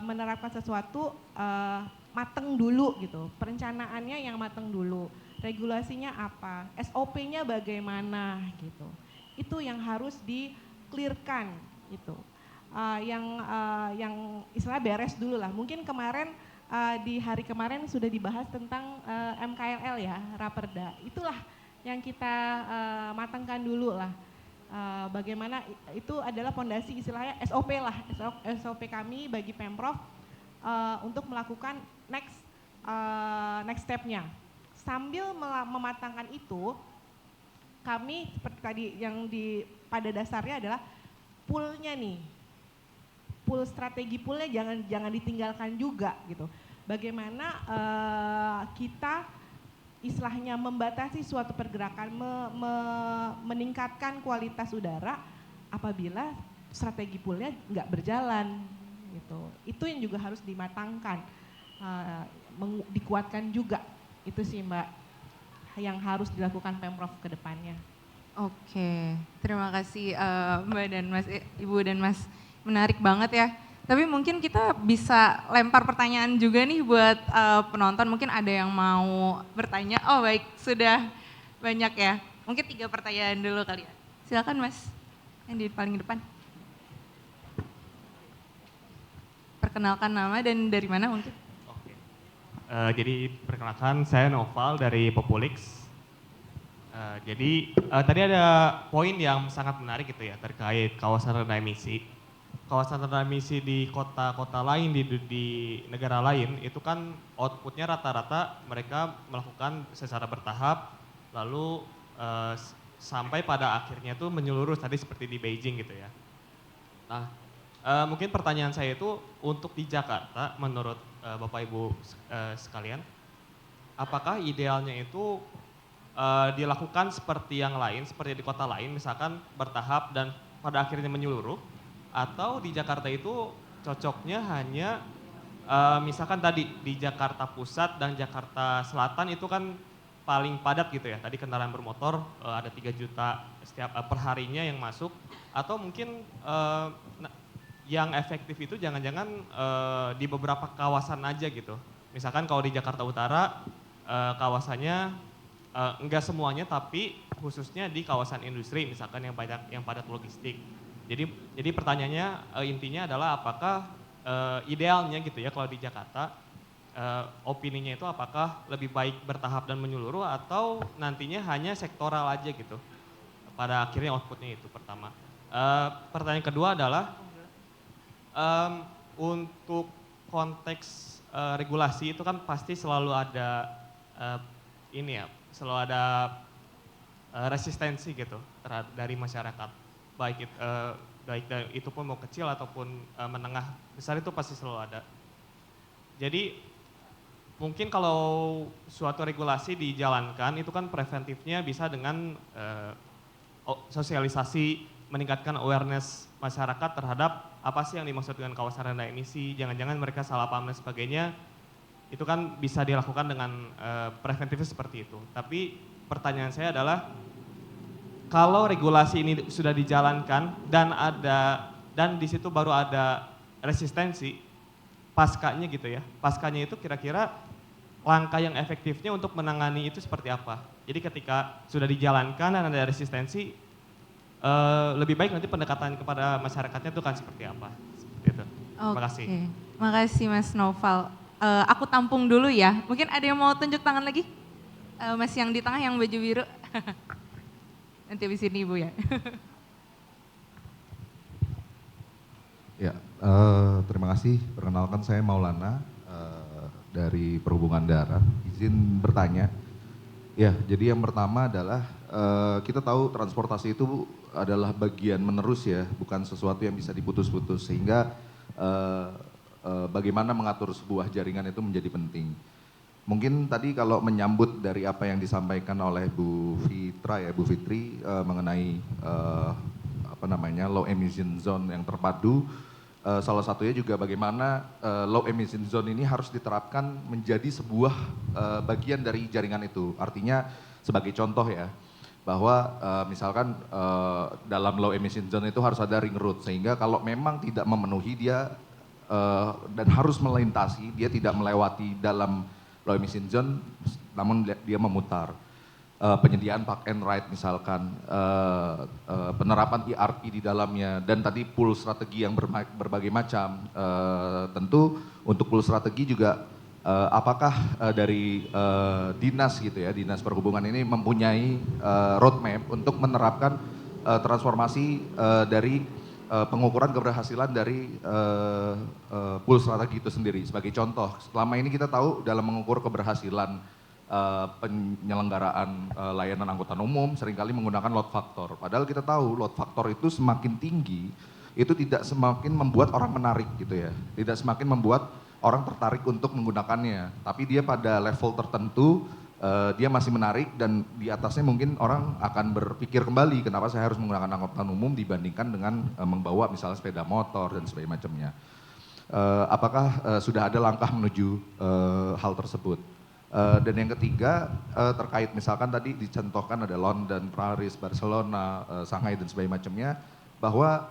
menerapkan sesuatu mateng dulu gitu, perencanaannya yang mateng dulu, regulasinya apa, SOP-nya bagaimana gitu. Itu yang harus di-clearkan gitu. Yang istilah beres dulu lah. Mungkin kemarin di hari kemarin sudah dibahas tentang MKLL ya, Raperda. Itulah yang kita matangkan dulu lah. Bagaimana itu adalah fondasi istilahnya SOP lah, SOP kami bagi Pemprov untuk melakukan next step-nya. Sambil mematangkan itu, kami seperti tadi yang pada dasarnya adalah poolnya nih, pool strategi poolnya jangan ditinggalkan juga gitu. Bagaimana kita istilahnya membatasi suatu pergerakan, meningkatkan kualitas udara apabila strategi poolnya nggak berjalan gitu. Itu yang juga harus dimatangkan, dikuatkan juga. Itu sih Mbak yang harus dilakukan Pemprov ke depannya. Oke, terima kasih Mbak dan Mas, Ibu dan Mas, menarik banget ya. Tapi mungkin kita bisa lempar pertanyaan juga nih buat penonton, mungkin ada yang mau bertanya. Oh baik, sudah banyak ya. Mungkin 3 pertanyaan dulu kali ya. Silakan Mas, yang di paling depan. Perkenalkan nama dan dari mana mungkin. Oke. Jadi perkenalkan, saya Noval dari Populix. Jadi tadi ada poin yang sangat menarik gitu ya terkait kawasan rendah emisi. Kawasan rendah emisi di kota-kota lain di negara lain itu kan outputnya rata-rata mereka melakukan secara bertahap lalu sampai pada akhirnya tuh menyeluruh tadi seperti di Beijing gitu ya. Nah, mungkin pertanyaan saya itu untuk di Jakarta, menurut Bapak Ibu sekalian, apakah idealnya itu dilakukan seperti yang lain, seperti di kota lain, misalkan bertahap dan pada akhirnya menyeluruh, atau di Jakarta itu cocoknya hanya misalkan tadi di Jakarta Pusat dan Jakarta Selatan itu kan paling padat gitu ya, tadi kendaraan bermotor ada 3 juta setiap per harinya yang masuk, atau mungkin yang efektif itu jangan-jangan di beberapa kawasan aja gitu. Misalkan kalau di Jakarta Utara kawasannya enggak semuanya, tapi khususnya di kawasan industri misalkan yang banyak yang padat logistik. Jadi pertanyaannya intinya adalah apakah idealnya gitu ya kalau di Jakarta opininya itu apakah lebih baik bertahap dan menyeluruh atau nantinya hanya sektoral aja gitu. Pada akhirnya outputnya itu pertama. Pertanyaan kedua adalah untuk konteks regulasi itu kan pasti selalu ada ini ya, selalu ada resistensi gitu dari masyarakat, baik itu pun mau kecil ataupun menengah besar itu pasti selalu ada. Jadi mungkin kalau suatu regulasi dijalankan itu kan preventifnya bisa dengan sosialisasi, meningkatkan awareness masyarakat terhadap apa sih yang dimaksud dengan kawasan rendah emisi, jangan-jangan mereka salah paham dan sebagainya. Itu kan bisa dilakukan dengan preventifnya seperti itu. Tapi pertanyaan saya adalah kalau regulasi ini sudah dijalankan dan di situ baru ada resistensi paskanya gitu ya. Paskanya itu kira-kira langkah yang efektifnya untuk menangani itu seperti apa? Jadi ketika sudah dijalankan dan ada resistensi, lebih baik nanti pendekatan kepada masyarakatnya itu kan seperti apa? Seperti itu. Terima kasih. Terima kasih Mas Noval. Aku tampung dulu ya. Mungkin ada yang mau tunjuk tangan lagi? Mas yang di tengah yang baju biru. Nanti habis ini Ibu ya. Ya, terima kasih. Perkenalkan saya Maulana dari Perhubungan Darat. Izin bertanya. Ya, jadi yang pertama adalah kita tahu transportasi itu adalah bagian menerus ya, bukan sesuatu yang bisa diputus-putus. Sehingga bagaimana mengatur sebuah jaringan itu menjadi penting. Mungkin tadi kalau menyambut dari apa yang disampaikan oleh Bu Fitri mengenai low emission zone yang terpadu, salah satunya juga bagaimana low emission zone ini harus diterapkan menjadi sebuah bagian dari jaringan itu. Artinya sebagai contoh ya, bahwa misalkan dalam low emission zone itu harus ada ring road, sehingga kalau memang tidak memenuhi dia dan harus melintasi, dia tidak melewati dalam low emission zone, namun dia memutar. Penyediaan park and ride misalkan, penerapan ERP di dalamnya, dan tadi pool strategi yang berbagai macam. Tentu untuk pool strategi juga apakah dari dinas gitu ya, dinas perhubungan ini mempunyai roadmap untuk menerapkan transformasi dari pengukuran keberhasilan dari pool strategi itu sendiri. Sebagai contoh, selama ini kita tahu dalam mengukur keberhasilan penyelenggaraan layanan angkutan umum seringkali menggunakan load factor. Padahal kita tahu load factor itu semakin tinggi, itu tidak semakin membuat orang menarik gitu ya. Tidak semakin membuat orang tertarik untuk menggunakannya. Tapi dia pada level tertentu dia masih menarik, dan di atasnya mungkin orang akan berpikir kembali kenapa saya harus menggunakan angkutan umum dibandingkan dengan membawa misalnya sepeda motor dan sebagainya macamnya. Apakah sudah ada langkah menuju hal tersebut? Dan yang ketiga terkait misalkan tadi dicontohkan ada London, Paris, Barcelona, Shanghai dan sebagainya macamnya, bahwa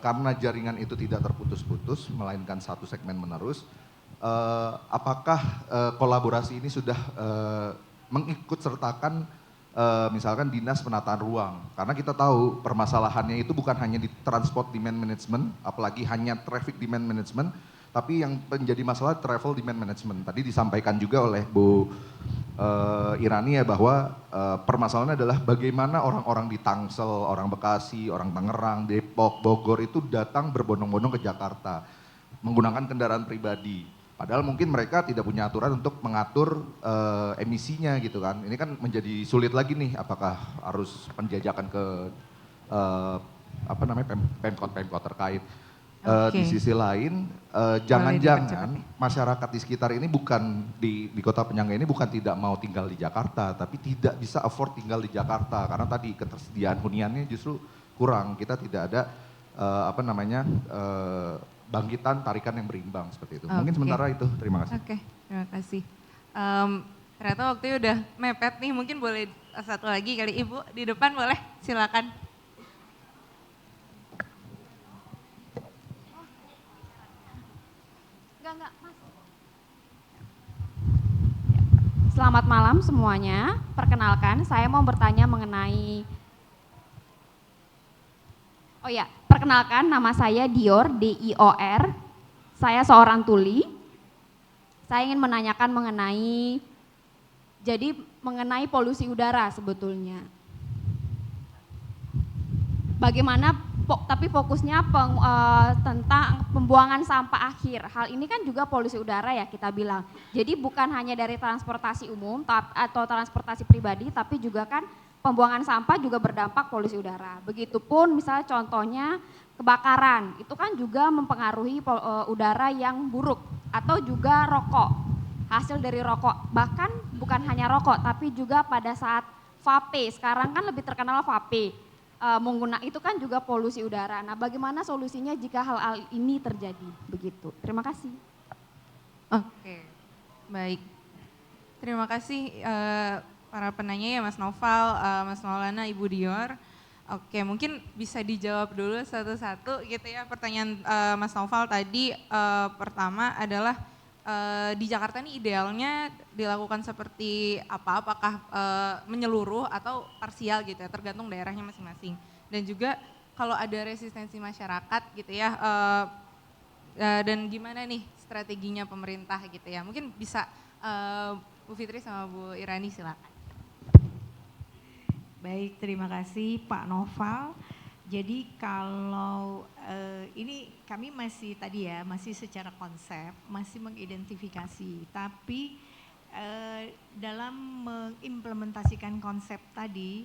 karena jaringan itu tidak terputus-putus melainkan satu segmen menerus, apakah kolaborasi ini sudah mengikut sertakan misalkan dinas penataan ruang? Karena kita tahu permasalahannya itu bukan hanya di transport demand management, apalagi hanya traffic demand management, tapi yang menjadi masalah travel demand management. Tadi disampaikan juga oleh Bu Irani ya, bahwa permasalahannya adalah bagaimana orang-orang di Tangsel, orang Bekasi, orang Tangerang, Depok, Bogor itu datang berbondong-bondong ke Jakarta menggunakan kendaraan pribadi. Padahal mungkin mereka tidak punya aturan untuk mengatur emisinya gitu kan. Ini kan menjadi sulit lagi nih, apakah harus penjajakan ke Pemkot terkait. Oke. Di sisi lain, jangan-jangan masyarakat di sekitar ini bukan di kota penyangga ini bukan tidak mau tinggal di Jakarta, tapi tidak bisa afford tinggal di Jakarta karena tadi ketersediaan huniannya justru kurang. Kita tidak ada bangkitan tarikan yang berimbang seperti itu. Mungkin Oke. sementara itu. Terima kasih. Oke, terima kasih. Ternyata waktunya udah mepet nih, mungkin boleh satu lagi kali. Ibu di depan boleh, silakan. Selamat malam semuanya. Perkenalkan, saya mau bertanya mengenai perkenalkan nama saya Dior, D-I-O-R. Saya seorang tuli. Saya ingin menanyakan mengenai polusi udara sebetulnya. Bagaimana tapi fokusnya tentang pembuangan sampah akhir. Hal ini kan juga polusi udara ya kita bilang. Jadi bukan hanya dari transportasi umum atau transportasi pribadi, tapi juga kan pembuangan sampah juga berdampak polusi udara. Begitupun misalnya contohnya kebakaran, itu kan juga mempengaruhi udara yang buruk. Atau juga rokok, hasil dari rokok. Bahkan bukan hanya rokok, tapi juga pada saat vape, sekarang kan lebih terkenal vape. Itu kan juga polusi udara. Nah, bagaimana solusinya jika hal-hal ini terjadi? Begitu. Terima kasih. Oke, baik. Terima kasih para penanya ya, Mas Noval, Mas Maulana, Ibu Dior. Oke, mungkin bisa dijawab dulu satu-satu gitu ya. Pertanyaan Mas Noval tadi pertama adalah di Jakarta ini idealnya dilakukan seperti apa? Apakah menyeluruh atau parsial gitu ya, tergantung daerahnya masing-masing. Dan juga kalau ada resistensi masyarakat gitu ya, dan gimana nih strateginya pemerintah gitu ya. Mungkin bisa Bu Fitri sama Bu Irani silakan. Baik, terima kasih Pak Noval. Jadi kalau ini kami masih secara konsep, masih mengidentifikasi, tapi dalam mengimplementasikan konsep tadi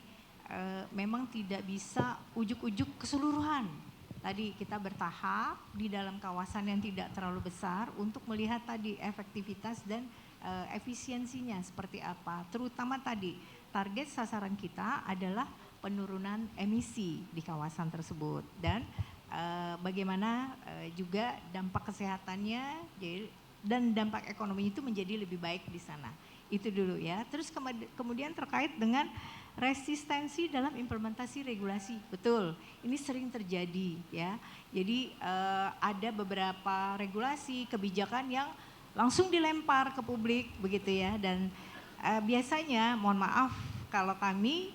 memang tidak bisa ujuk-ujuk keseluruhan. Tadi kita bertahap di dalam kawasan yang tidak terlalu besar untuk melihat tadi efektivitas dan efisiensinya seperti apa. Terutama tadi target sasaran kita adalah penurunan emisi di kawasan tersebut dan bagaimana juga dampak kesehatannya dan dampak ekonomi itu menjadi lebih baik di sana. Itu dulu ya. Terus kemudian terkait dengan resistensi dalam implementasi regulasi. Betul, ini sering terjadi ya. Jadi ada beberapa regulasi, kebijakan yang langsung dilempar ke publik begitu ya. Dan biasanya mohon maaf kalau kami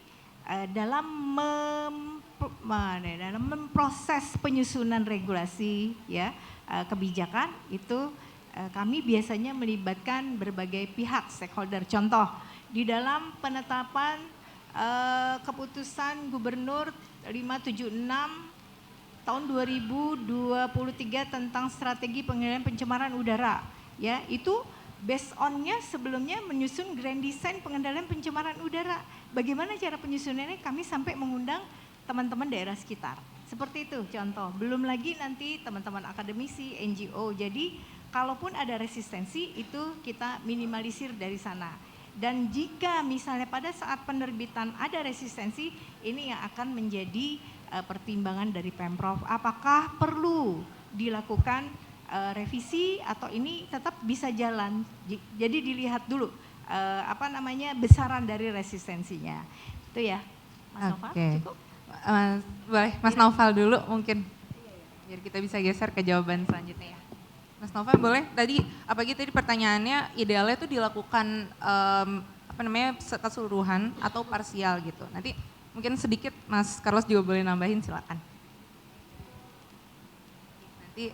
dalam memproses penyusunan regulasi ya kebijakan itu kami biasanya melibatkan berbagai pihak stakeholder. Contoh di dalam penetapan keputusan Gubernur 576 tahun 2023 tentang strategi pengendalian pencemaran udara ya, itu based on-nya sebelumnya menyusun grand design pengendalian pencemaran udara. Bagaimana cara penyusunannya? Kami sampai mengundang teman-teman daerah sekitar. Seperti itu contoh. Belum lagi nanti teman-teman akademisi, NGO. Jadi kalaupun ada resistensi itu kita minimalisir dari sana. Dan jika misalnya pada saat penerbitan ada resistensi, ini yang akan menjadi pertimbangan dari Pemprov. Apakah perlu dilakukan revisi atau ini tetap bisa jalan. Jadi dilihat dulu besaran dari resistensinya. Itu ya. Mas Noval, cukup? Boleh Mas Noval dulu mungkin. Biar kita bisa geser ke jawaban selanjutnya ya. Mas Noval boleh, tadi tadi pertanyaannya idealnya itu dilakukan keseluruhan atau parsial gitu. Nanti mungkin sedikit Mas Carlos juga boleh nambahin, silakan. Nanti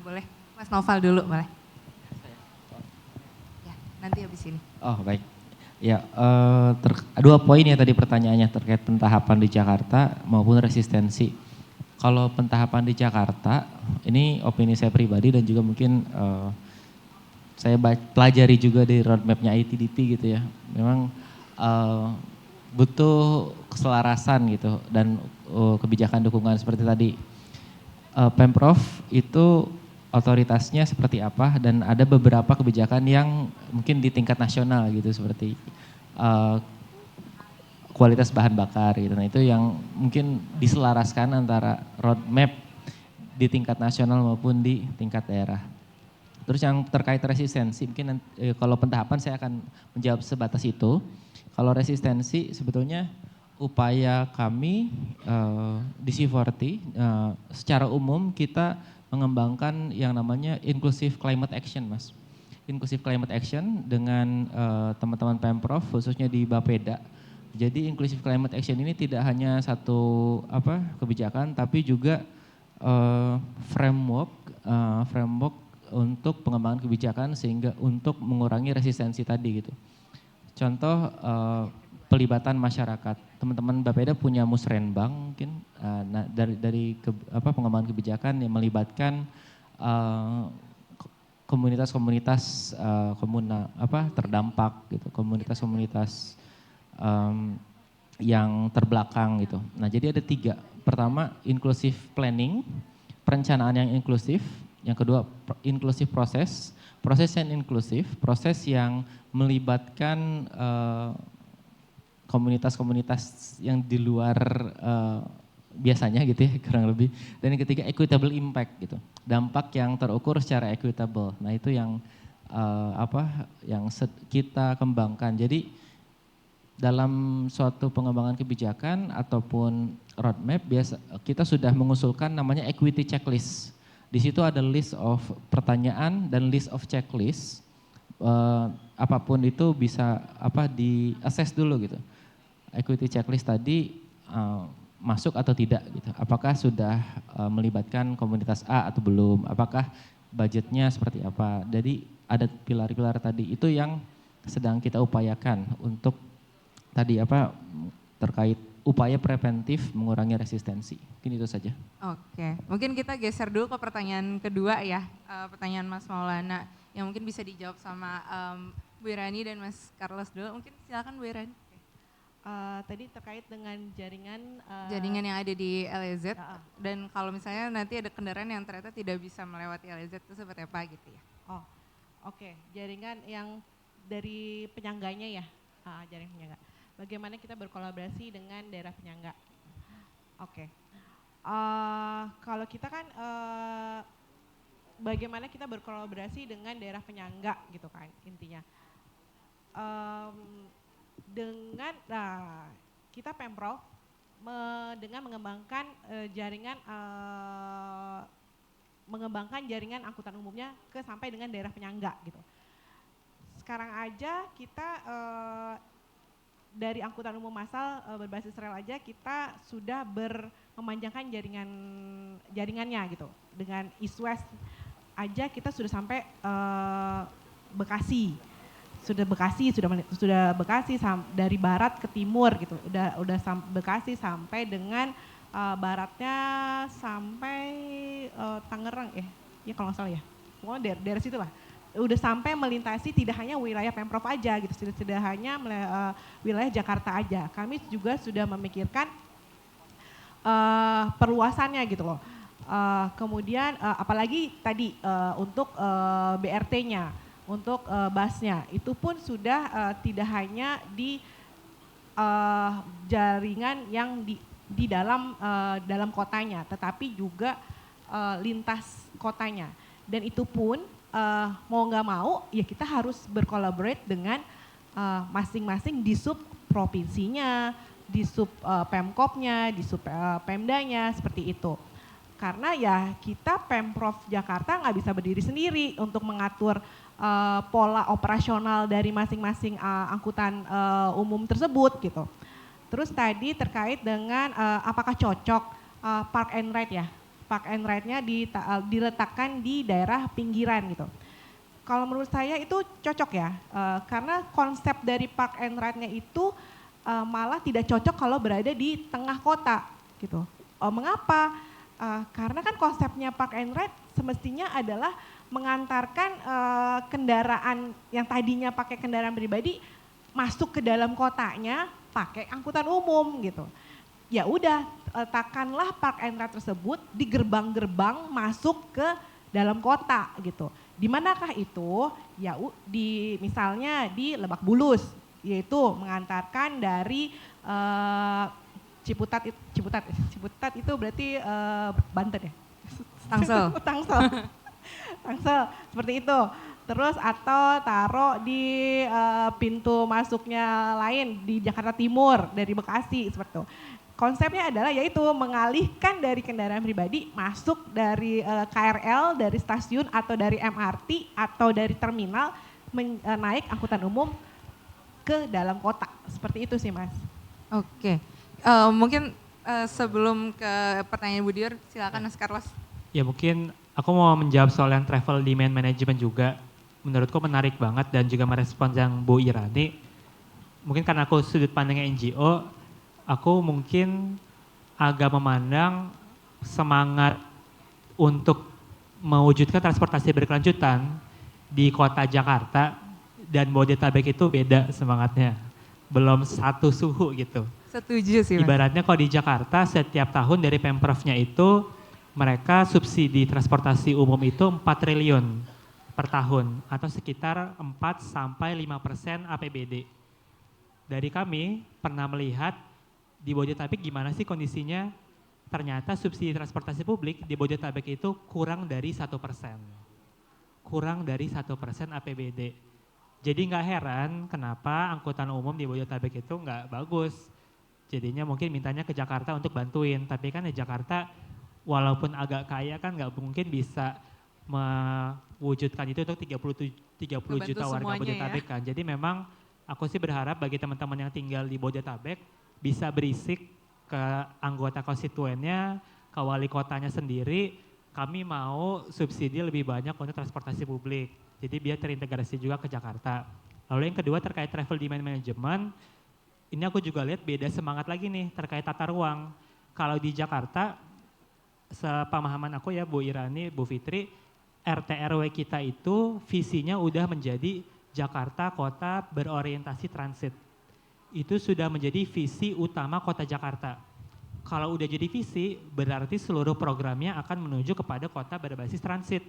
boleh Mas Noval dulu boleh. Ya, nanti habis ini. Oh baik. Ya, dua poin ya tadi pertanyaannya terkait pentahapan di Jakarta maupun resistensi. Kalau pentahapan di Jakarta, ini opini saya pribadi dan juga mungkin saya pelajari juga di roadmapnya ITDP gitu ya. Memang butuh keselarasan gitu dan kebijakan dukungan seperti tadi. Pemprov itu otoritasnya seperti apa dan ada beberapa kebijakan yang mungkin di tingkat nasional gitu seperti kualitas bahan bakar gitu. Nah itu yang mungkin diselaraskan antara roadmap di tingkat nasional maupun di tingkat daerah. Terus yang terkait resistensi mungkin kalau pentahapan saya akan menjawab sebatas itu. Kalau resistensi sebetulnya upaya kami di C40 secara umum kita mengembangkan yang namanya Inclusive Climate Action, Mas. Inclusive Climate Action dengan teman-teman Pemprov khususnya di Bapeda. Jadi Inclusive Climate Action ini tidak hanya satu kebijakan tapi juga framework untuk pengembangan kebijakan sehingga untuk mengurangi resistensi tadi gitu. Contoh pelibatan masyarakat. Teman-teman Bapeda punya musrenbang mungkin dari pengembangan kebijakan yang melibatkan komunitas-komunitas terdampak gitu, komunitas-komunitas yang terbelakang gitu. Nah, jadi ada 3. Pertama, inclusive planning, perencanaan yang inklusif. Yang kedua, inclusive proses yang inklusif, proses yang melibatkan komunitas-komunitas yang di luar biasanya gitu ya kurang lebih. Dan yang ketiga equitable impact gitu, dampak yang terukur secara equitable. Nah itu yang yang kita kembangkan. Jadi dalam suatu pengembangan kebijakan ataupun roadmap biasa kita sudah mengusulkan namanya equity checklist. Di situ ada list of pertanyaan dan list of checklist. Apapun itu bisa di-assess dulu gitu. Equity checklist tadi masuk atau tidak gitu. Apakah sudah melibatkan komunitas A atau belum? Apakah budgetnya seperti apa? Jadi ada pilar-pilar tadi itu yang sedang kita upayakan untuk tadi terkait upaya preventif mengurangi resistensi. Mungkin itu saja. Oke, mungkin kita geser dulu ke pertanyaan kedua ya, pertanyaan Mas Maulana yang mungkin bisa dijawab sama Bu Irani dan Mas Carlos dulu. Mungkin silakan Bu Irani. Tadi terkait dengan jaringan jaringan yang ada di LEZ dan kalau misalnya nanti ada kendaraan yang ternyata tidak bisa melewati LEZ itu seperti apa gitu ya? Oh, oke. Jaringan yang dari penyangganya ya, jaringan penyangga. Bagaimana kita berkolaborasi dengan daerah penyangga? Oke. Kalau kita kan bagaimana kita berkolaborasi dengan daerah penyangga gitu kan intinya. Dengan kita Pemprov dengan mengembangkan jaringan angkutan umumnya sampai dengan daerah penyangga gitu. Sekarang aja kita dari angkutan umum massal berbasis rel aja kita sudah memanjangkan jaringannya gitu. Dengan East West aja kita sudah sampai Bekasi. Sudah Bekasi dari barat ke timur gitu. Udah Bekasi sampai dengan baratnya sampai Tangerang ya kalau nggak salah ya. Pokoknya daerah situ lah. Udah sampai melintasi tidak hanya wilayah Pemprov aja gitu, tidak hanya wilayah Jakarta aja. Kami juga sudah memikirkan perluasannya gitu loh. Kemudian apalagi tadi untuk BRT-nya, untuk busnya, itu pun sudah tidak hanya di jaringan yang di dalam kotanya, tetapi juga lintas kotanya. Dan itu pun mau nggak mau ya kita harus berkolaborate dengan masing-masing di sub provinsinya, di sub Pemkopnya, di sub Pemdanya seperti itu. Karena ya kita Pemprov Jakarta nggak bisa berdiri sendiri untuk mengatur pola operasional dari masing-masing angkutan umum tersebut gitu. Terus tadi terkait dengan apakah cocok park and ride ya. Park and ride-nya diletakkan di daerah pinggiran gitu. Kalau menurut saya itu cocok ya, karena konsep dari park and ride-nya itu malah tidak cocok kalau berada di tengah kota gitu. Mengapa? Karena kan konsepnya park and ride semestinya adalah mengantarkan kendaraan yang tadinya pakai kendaraan pribadi masuk ke dalam kotanya, pakai angkutan umum gitu. Ya udah, letakkanlah park and ride tersebut di gerbang-gerbang masuk ke dalam kota gitu. Di manakah itu? Ya misalnya di Lebak Bulus, yaitu mengantarkan dari Ciputat itu berarti Banten ya? Tangsel. Tangsel, seperti itu. Terus atau taruh di pintu masuknya lain di Jakarta Timur dari Bekasi seperti itu. Konsepnya adalah yaitu mengalihkan dari kendaraan pribadi masuk dari KRL, dari stasiun atau dari MRT atau dari terminal naik angkutan umum ke dalam kota. Seperti itu sih Mas. Oke, mungkin sebelum ke pertanyaan Bu Dior, silakan Mas Carlos. Ya mungkin aku mau menjawab soal yang travel demand management juga. Menurutku menarik banget dan juga merespons yang Bu Irani. Mungkin karena aku sudut pandangnya NGO, aku mungkin agak memandang semangat untuk mewujudkan transportasi berkelanjutan di kota Jakarta dan Bodetabek itu beda semangatnya. Belum satu suhu gitu. Setuju sih Mas. Ibaratnya kalau di Jakarta setiap tahun dari Pemprovnya itu mereka subsidi transportasi umum itu 4 triliun per tahun atau sekitar 4-5% APBD. Dari kami pernah melihat di Bodetabek gimana sih kondisinya, ternyata subsidi transportasi publik di Bodetabek itu kurang dari 1%. Kurang dari 1% APBD. Jadi nggak heran kenapa angkutan umum di Bodetabek itu nggak bagus. Jadinya mungkin mintanya ke Jakarta untuk bantuin, tapi kan di Jakarta walaupun agak kaya kan nggak mungkin bisa mewujudkan itu untuk 30 juta warga Bodetabek kan. Jadi memang aku sih berharap bagi teman-teman yang tinggal di Bodetabek bisa berisik ke anggota konstituennya, ke wali kotanya sendiri, kami mau subsidi lebih banyak untuk transportasi publik. Jadi biar terintegrasi juga ke Jakarta. Lalu yang kedua terkait travel demand management, ini aku juga lihat beda semangat lagi nih terkait tata ruang. Kalau di Jakarta, sepemahaman aku ya Bu Irani, Bu Fitri, RT RW kita itu visinya udah menjadi Jakarta kota berorientasi transit. Itu sudah menjadi visi utama kota Jakarta. Kalau udah jadi visi, berarti seluruh programnya akan menuju kepada kota berbasis transit.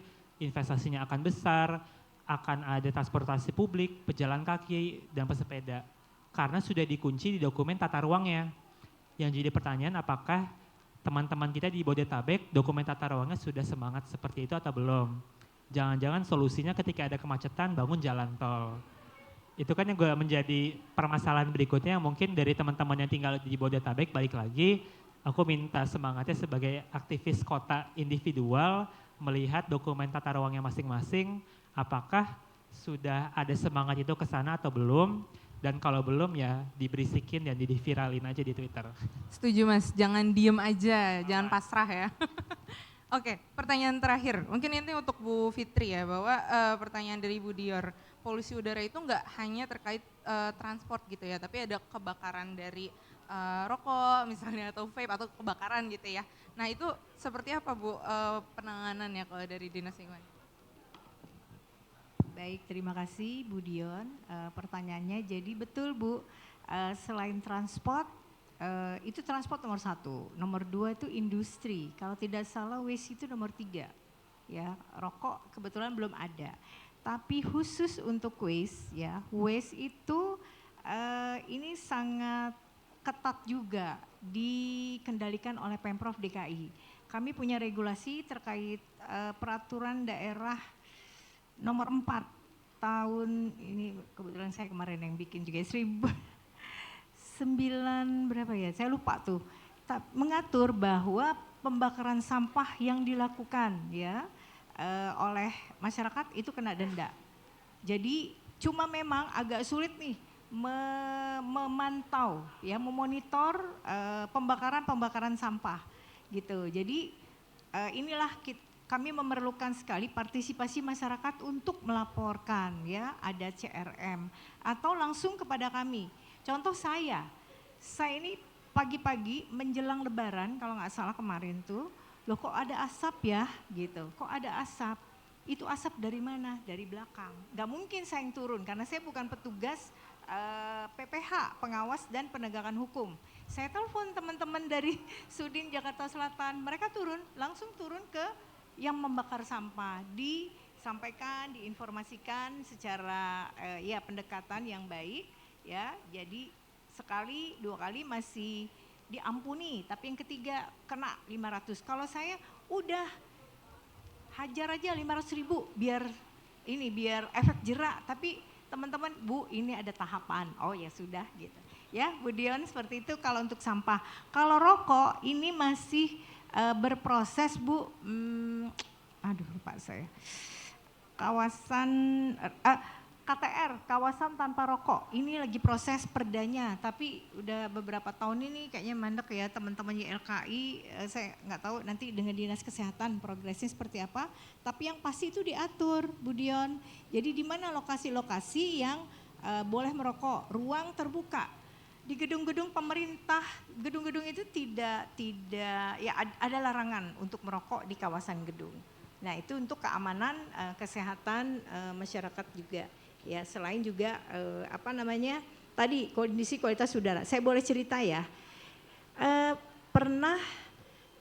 Investasinya akan besar, akan ada transportasi publik, pejalan kaki, dan pesepeda. Karena sudah dikunci di dokumen tata ruangnya. Yang jadi pertanyaan apakah teman-teman kita di Bodetabek dokumen tata ruangnya sudah semangat seperti itu atau belum. Jangan-jangan solusinya ketika ada kemacetan bangun jalan tol. Itu kan yang gue menjadi permasalahan berikutnya, mungkin dari teman-teman yang tinggal di Bodetabek balik lagi, aku minta semangatnya sebagai aktivis kota individual melihat dokumen tata ruangnya masing-masing, apakah sudah ada semangat itu ke sana atau belum, dan kalau belum ya diberisikin dan diviralin aja di Twitter. Setuju Mas, jangan diem aja, jangan pasrah ya. Oke, pertanyaan terakhir, mungkin ini untuk Bu Fitri ya, bahwa pertanyaan dari Bu Dior, polusi udara itu nggak hanya terkait transport gitu ya, tapi ada kebakaran dari rokok misalnya atau vape atau kebakaran gitu ya. Nah itu seperti apa Bu penanganannya kalau dari Dinas Lingkungan? Baik, terima kasih Bu Dion. Pertanyaannya jadi betul Bu, selain transport, itu transport nomor 1, nomor 2 itu industri. Kalau tidak salah waste itu nomor 3, ya rokok kebetulan belum ada. Tapi khusus untuk waste, ya waste itu ini sangat ketat juga dikendalikan oleh Pemprov DKI. Kami punya regulasi terkait peraturan daerah nomor 4 tahun ini, kebetulan saya kemarin yang bikin juga 9 berapa ya, saya lupa tuh, mengatur bahwa pembakaran sampah yang dilakukan ya oleh masyarakat itu kena denda. Jadi cuma memang agak sulit nih memantau ya, memonitor pembakaran sampah gitu. Jadi inilah kami memerlukan sekali partisipasi masyarakat untuk melaporkan ya, ada CRM atau langsung kepada kami. Contoh saya ini pagi-pagi menjelang Lebaran kalau nggak salah kemarin tuh, loh kok ada asap ya gitu, kok ada asap, itu asap dari mana? Dari belakang. Nggak mungkin saya yang turun karena saya bukan petugas PPH, Pengawas dan Penegakan Hukum. Saya telepon teman-teman dari Sudin Jakarta Selatan, mereka langsung turun ke yang membakar sampah, disampaikan, diinformasikan secara ya pendekatan yang baik ya. Jadi sekali, 2 kali masih diampuni, tapi yang ketiga kena 500. Kalau saya udah hajar aja 500.000 biar efek jerak, tapi teman-teman, Bu, ini ada tahapan. Oh ya sudah gitu. Ya, Bu Dion seperti itu kalau untuk sampah. Kalau rokok ini masih berproses, Bu. Aduh, lupa saya. Kawasan KTR, kawasan tanpa rokok. Ini lagi proses perdanya, tapi udah beberapa tahun ini kayaknya mandek ya teman-teman YLKI. Saya nggak tahu nanti dengan Dinas Kesehatan progresnya seperti apa. Tapi yang pasti itu diatur, Bu Dion. Jadi di mana lokasi-lokasi yang boleh merokok, ruang terbuka. Di gedung-gedung pemerintah, gedung-gedung itu tidak ya ada larangan untuk merokok di kawasan gedung. Nah itu untuk keamanan kesehatan masyarakat juga. Ya selain juga tadi kondisi kualitas udara. Saya boleh cerita ya, pernah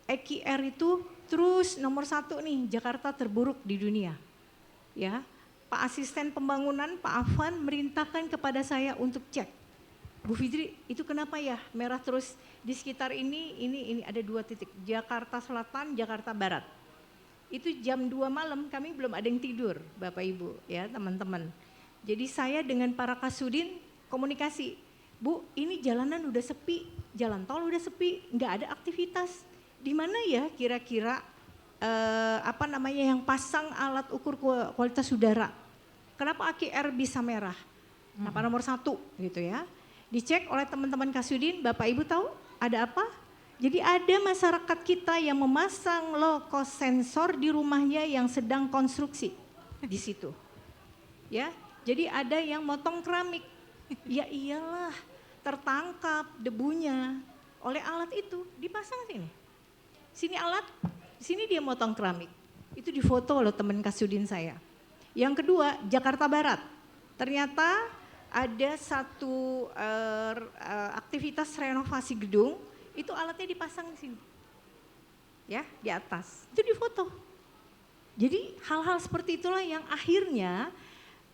EQR itu terus nomor 1 nih, Jakarta terburuk di dunia. Ya, Pak Asisten Pembangunan Pak Afan merintahkan kepada saya untuk cek. Bu Fitri, itu kenapa ya merah terus di sekitar ini ada 2 titik, Jakarta Selatan, Jakarta Barat. Itu jam 2 malam kami belum ada yang tidur, Bapak Ibu ya teman-teman. Jadi saya dengan para Kasudin komunikasi, Bu ini jalanan udah sepi, jalan tol udah sepi, nggak ada aktivitas. Di mana ya kira-kira yang pasang alat ukur kualitas udara? Kenapa AQR bisa merah? Kenapa nomor 1 gitu ya? Dicek oleh teman-teman Kasudin, Bapak Ibu tahu ada apa? Jadi ada masyarakat kita yang memasang loco sensor di rumahnya yang sedang konstruksi di situ. Ya, jadi ada yang motong keramik. Ya iyalah, tertangkap debunya oleh alat itu, dipasang sini. Sini alat, sini dia motong keramik. Itu difoto oleh teman Kasudin saya. Yang kedua, Jakarta Barat. Ternyata ada satu aktivitas renovasi gedung, itu alatnya dipasang di sini. Ya, di atas. Itu difoto. Jadi hal-hal seperti itulah yang akhirnya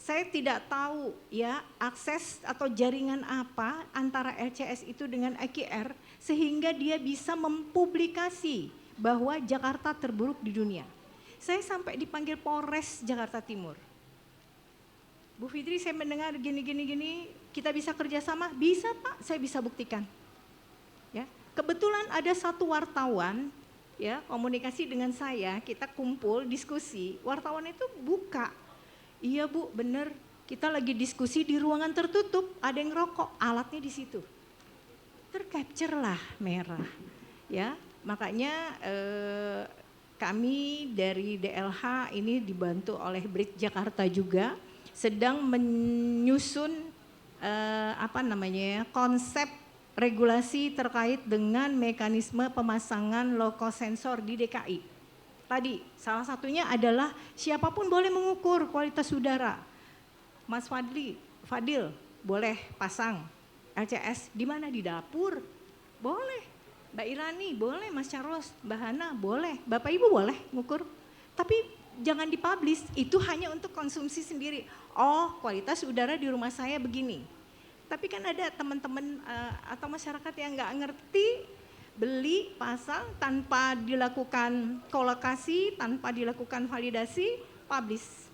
saya tidak tahu ya akses atau jaringan apa antara LCS itu dengan EQR sehingga dia bisa mempublikasi bahwa Jakarta terburuk di dunia. Saya sampai dipanggil Polres Jakarta Timur. Bu Fitri, saya mendengar gini, kita bisa kerjasama? Bisa Pak, saya bisa buktikan. Ya, kebetulan ada satu wartawan ya komunikasi dengan saya, kita kumpul diskusi, wartawan itu buka. Iya Bu, bener. Kita lagi diskusi di ruangan tertutup, ada yang rokok, alatnya di situ. Tercapture lah merah. Ya, makanya kami dari DLH ini dibantu oleh Brid Jakarta juga sedang menyusun konsep regulasi terkait dengan mekanisme pemasangan loco sensor di DKI. Tadi salah satunya adalah siapapun boleh mengukur kualitas udara. Mas Fadil boleh pasang LCS di mana? Di dapur. Boleh. Mbak Irani boleh, Mas Charles, Mbak Hana boleh, Bapak Ibu boleh mengukur. Tapi jangan dipublish, itu hanya untuk konsumsi sendiri. Oh, kualitas udara di rumah saya begini. Tapi kan ada teman-teman atau masyarakat yang nggak ngerti, beli, pasang tanpa dilakukan kolokasi, tanpa dilakukan validasi, publish.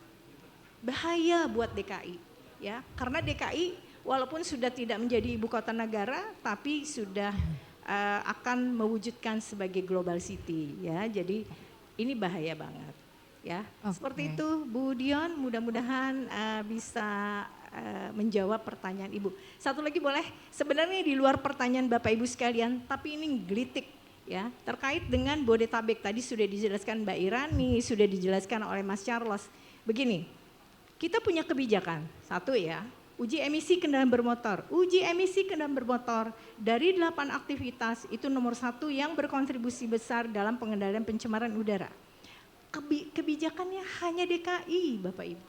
Bahaya buat DKI, ya. Karena DKI walaupun sudah tidak menjadi ibu kota negara, tapi sudah akan mewujudkan sebagai global city, ya. Jadi ini bahaya banget, ya. Seperti itu, Bu Dion. Mudah-mudahan bisa menjawab pertanyaan Ibu. Satu lagi boleh, sebenarnya di luar pertanyaan Bapak Ibu sekalian, tapi ini gelitik ya, terkait dengan Bodetabek. Tadi sudah dijelaskan Mbak Irani, sudah dijelaskan oleh Mas Charles. Begini, kita punya kebijakan, satu ya, uji emisi kendaraan bermotor. Uji emisi kendaraan bermotor dari 8 aktivitas itu nomor 1 yang berkontribusi besar dalam pengendalian pencemaran udara. Kebijakannya hanya DKI Bapak Ibu,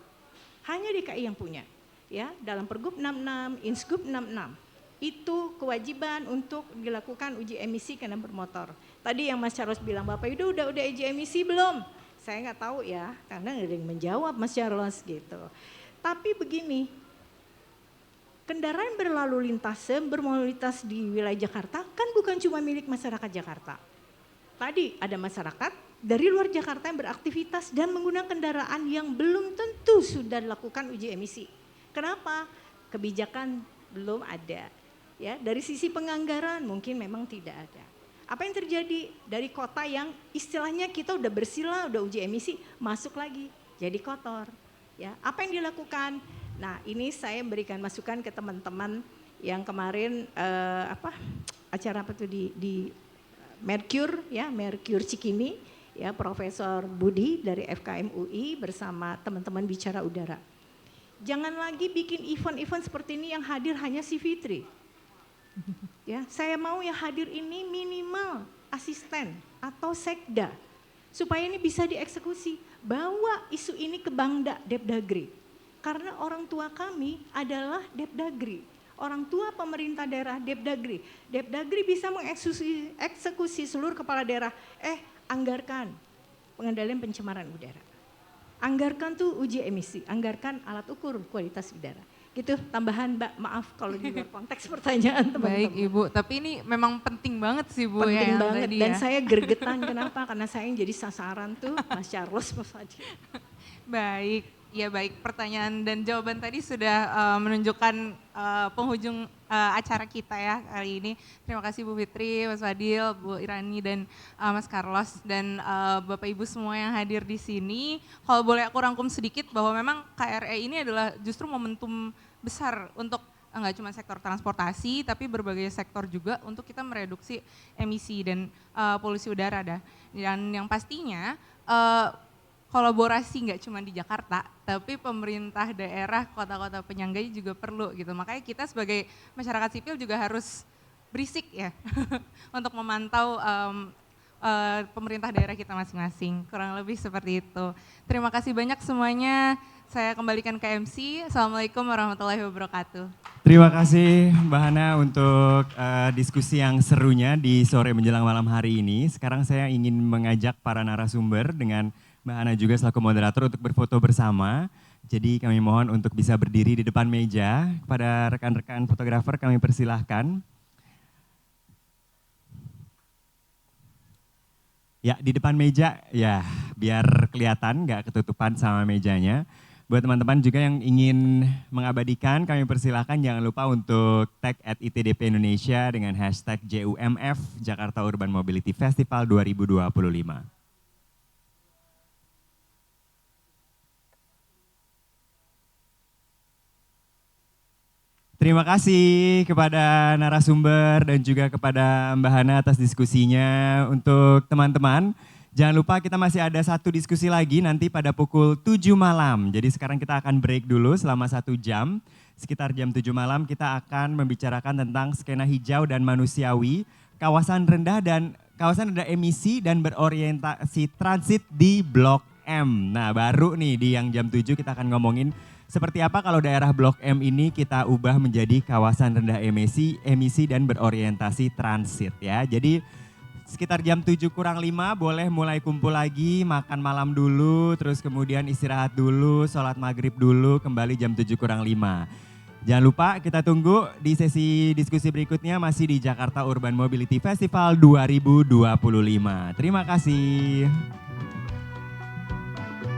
hanya DKI yang punya. ya dalam Pergub 66, Insgub 66. Itu kewajiban untuk dilakukan uji emisi kendaraan bermotor. Tadi yang Mas Charles bilang, Bapak itu udah uji emisi belum? Saya nggak tahu ya, karena nggak ada yang menjawab Mas Charles gitu. Tapi begini, kendaraan berlalu lintas, bermobilitas di wilayah Jakarta kan bukan cuma milik masyarakat Jakarta. Tadi ada masyarakat dari luar Jakarta yang beraktivitas dan menggunakan kendaraan yang belum tentu sudah dilakukan uji emisi. Kenapa? Kebijakan belum ada. Ya, dari sisi penganggaran mungkin memang tidak ada. Apa yang terjadi dari kota yang istilahnya kita udah bersih lah, udah uji emisi, masuk lagi jadi kotor. Ya, apa yang dilakukan? Nah, ini saya berikan masukan ke teman-teman yang kemarin acara apa tuh di Mercure ya, Mercure Cikini ya, Profesor Budi dari FKM UI bersama teman-teman bicara udara. Jangan lagi bikin event-event seperti ini yang hadir hanya si Fitri. Ya, saya mau yang hadir ini minimal asisten atau sekda supaya ini bisa dieksekusi. Bawa isu ini ke Bangda Depdagri. Karena orang tua kami adalah Depdagri. Orang tua pemerintah daerah Depdagri. Depdagri bisa mengeksekusi seluruh kepala daerah. Anggarkan pengendalian pencemaran udara. Anggarkan tuh uji emisi, anggarkan alat ukur kualitas udara. Gitu tambahan Mbak, maaf kalau di luar konteks pertanyaan teman-teman. Baik Ibu, tapi ini memang penting banget sih Bu. Penting ya, banget tadi dan ya. saya gergetan kenapa? Karena saya yang jadi sasaran tuh Mas Charles, Mas Fadil. Baik, ya baik, pertanyaan dan jawaban tadi sudah menunjukkan penghujung acara kita ya kali ini. Terima kasih Bu Fitri, Mas Fadil, Bu Irani dan Mas Carlos dan Bapak Ibu semua yang hadir di sini. Kalau boleh aku rangkum sedikit bahwa memang KRE ini adalah justru momentum besar untuk nggak cuma sektor transportasi tapi berbagai sektor juga untuk kita mereduksi emisi dan polusi udara dan yang pastinya kolaborasi nggak cuma di Jakarta, tapi pemerintah daerah, kota-kota penyangganya juga perlu gitu. Makanya kita sebagai masyarakat sipil juga harus berisik ya untuk memantau pemerintah daerah kita masing-masing. Kurang lebih seperti itu. Terima kasih banyak semuanya. Saya kembalikan ke MC. Assalamualaikum warahmatullahi wabarakatuh. Terima kasih Mbak Hana untuk diskusi yang serunya di sore menjelang malam hari ini. Sekarang saya ingin mengajak para narasumber dengan Mbak Hana juga selaku moderator untuk berfoto bersama. Jadi kami mohon untuk bisa berdiri di depan meja. Kepada rekan-rekan fotografer kami persilahkan. Ya, di depan meja ya biar kelihatan nggak ketutupan sama mejanya. Buat teman-teman juga yang ingin mengabadikan kami persilahkan jangan lupa untuk tag @ITDP Indonesia dengan hashtag JUMF Jakarta Urban Mobility Festival 2025. Terima kasih kepada narasumber dan juga kepada Mbak Hana atas diskusinya. Untuk teman-teman, jangan lupa kita masih ada satu diskusi lagi nanti pada pukul 7 malam. Jadi sekarang kita akan break dulu selama 1 jam. Sekitar jam 7 malam kita akan membicarakan tentang skena hijau dan manusiawi, kawasan rendah emisi dan berorientasi transit di Blok M. Nah baru nih di yang jam 7 kita akan ngomongin seperti apa kalau daerah Blok M ini kita ubah menjadi kawasan rendah emisi dan berorientasi transit ya. Jadi sekitar jam 7 kurang 5 boleh mulai kumpul lagi, makan malam dulu, terus kemudian istirahat dulu, sholat maghrib dulu, kembali jam 7 kurang 5. Jangan lupa kita tunggu di sesi diskusi berikutnya masih di Jakarta Urban Mobility Festival 2025. Terima kasih.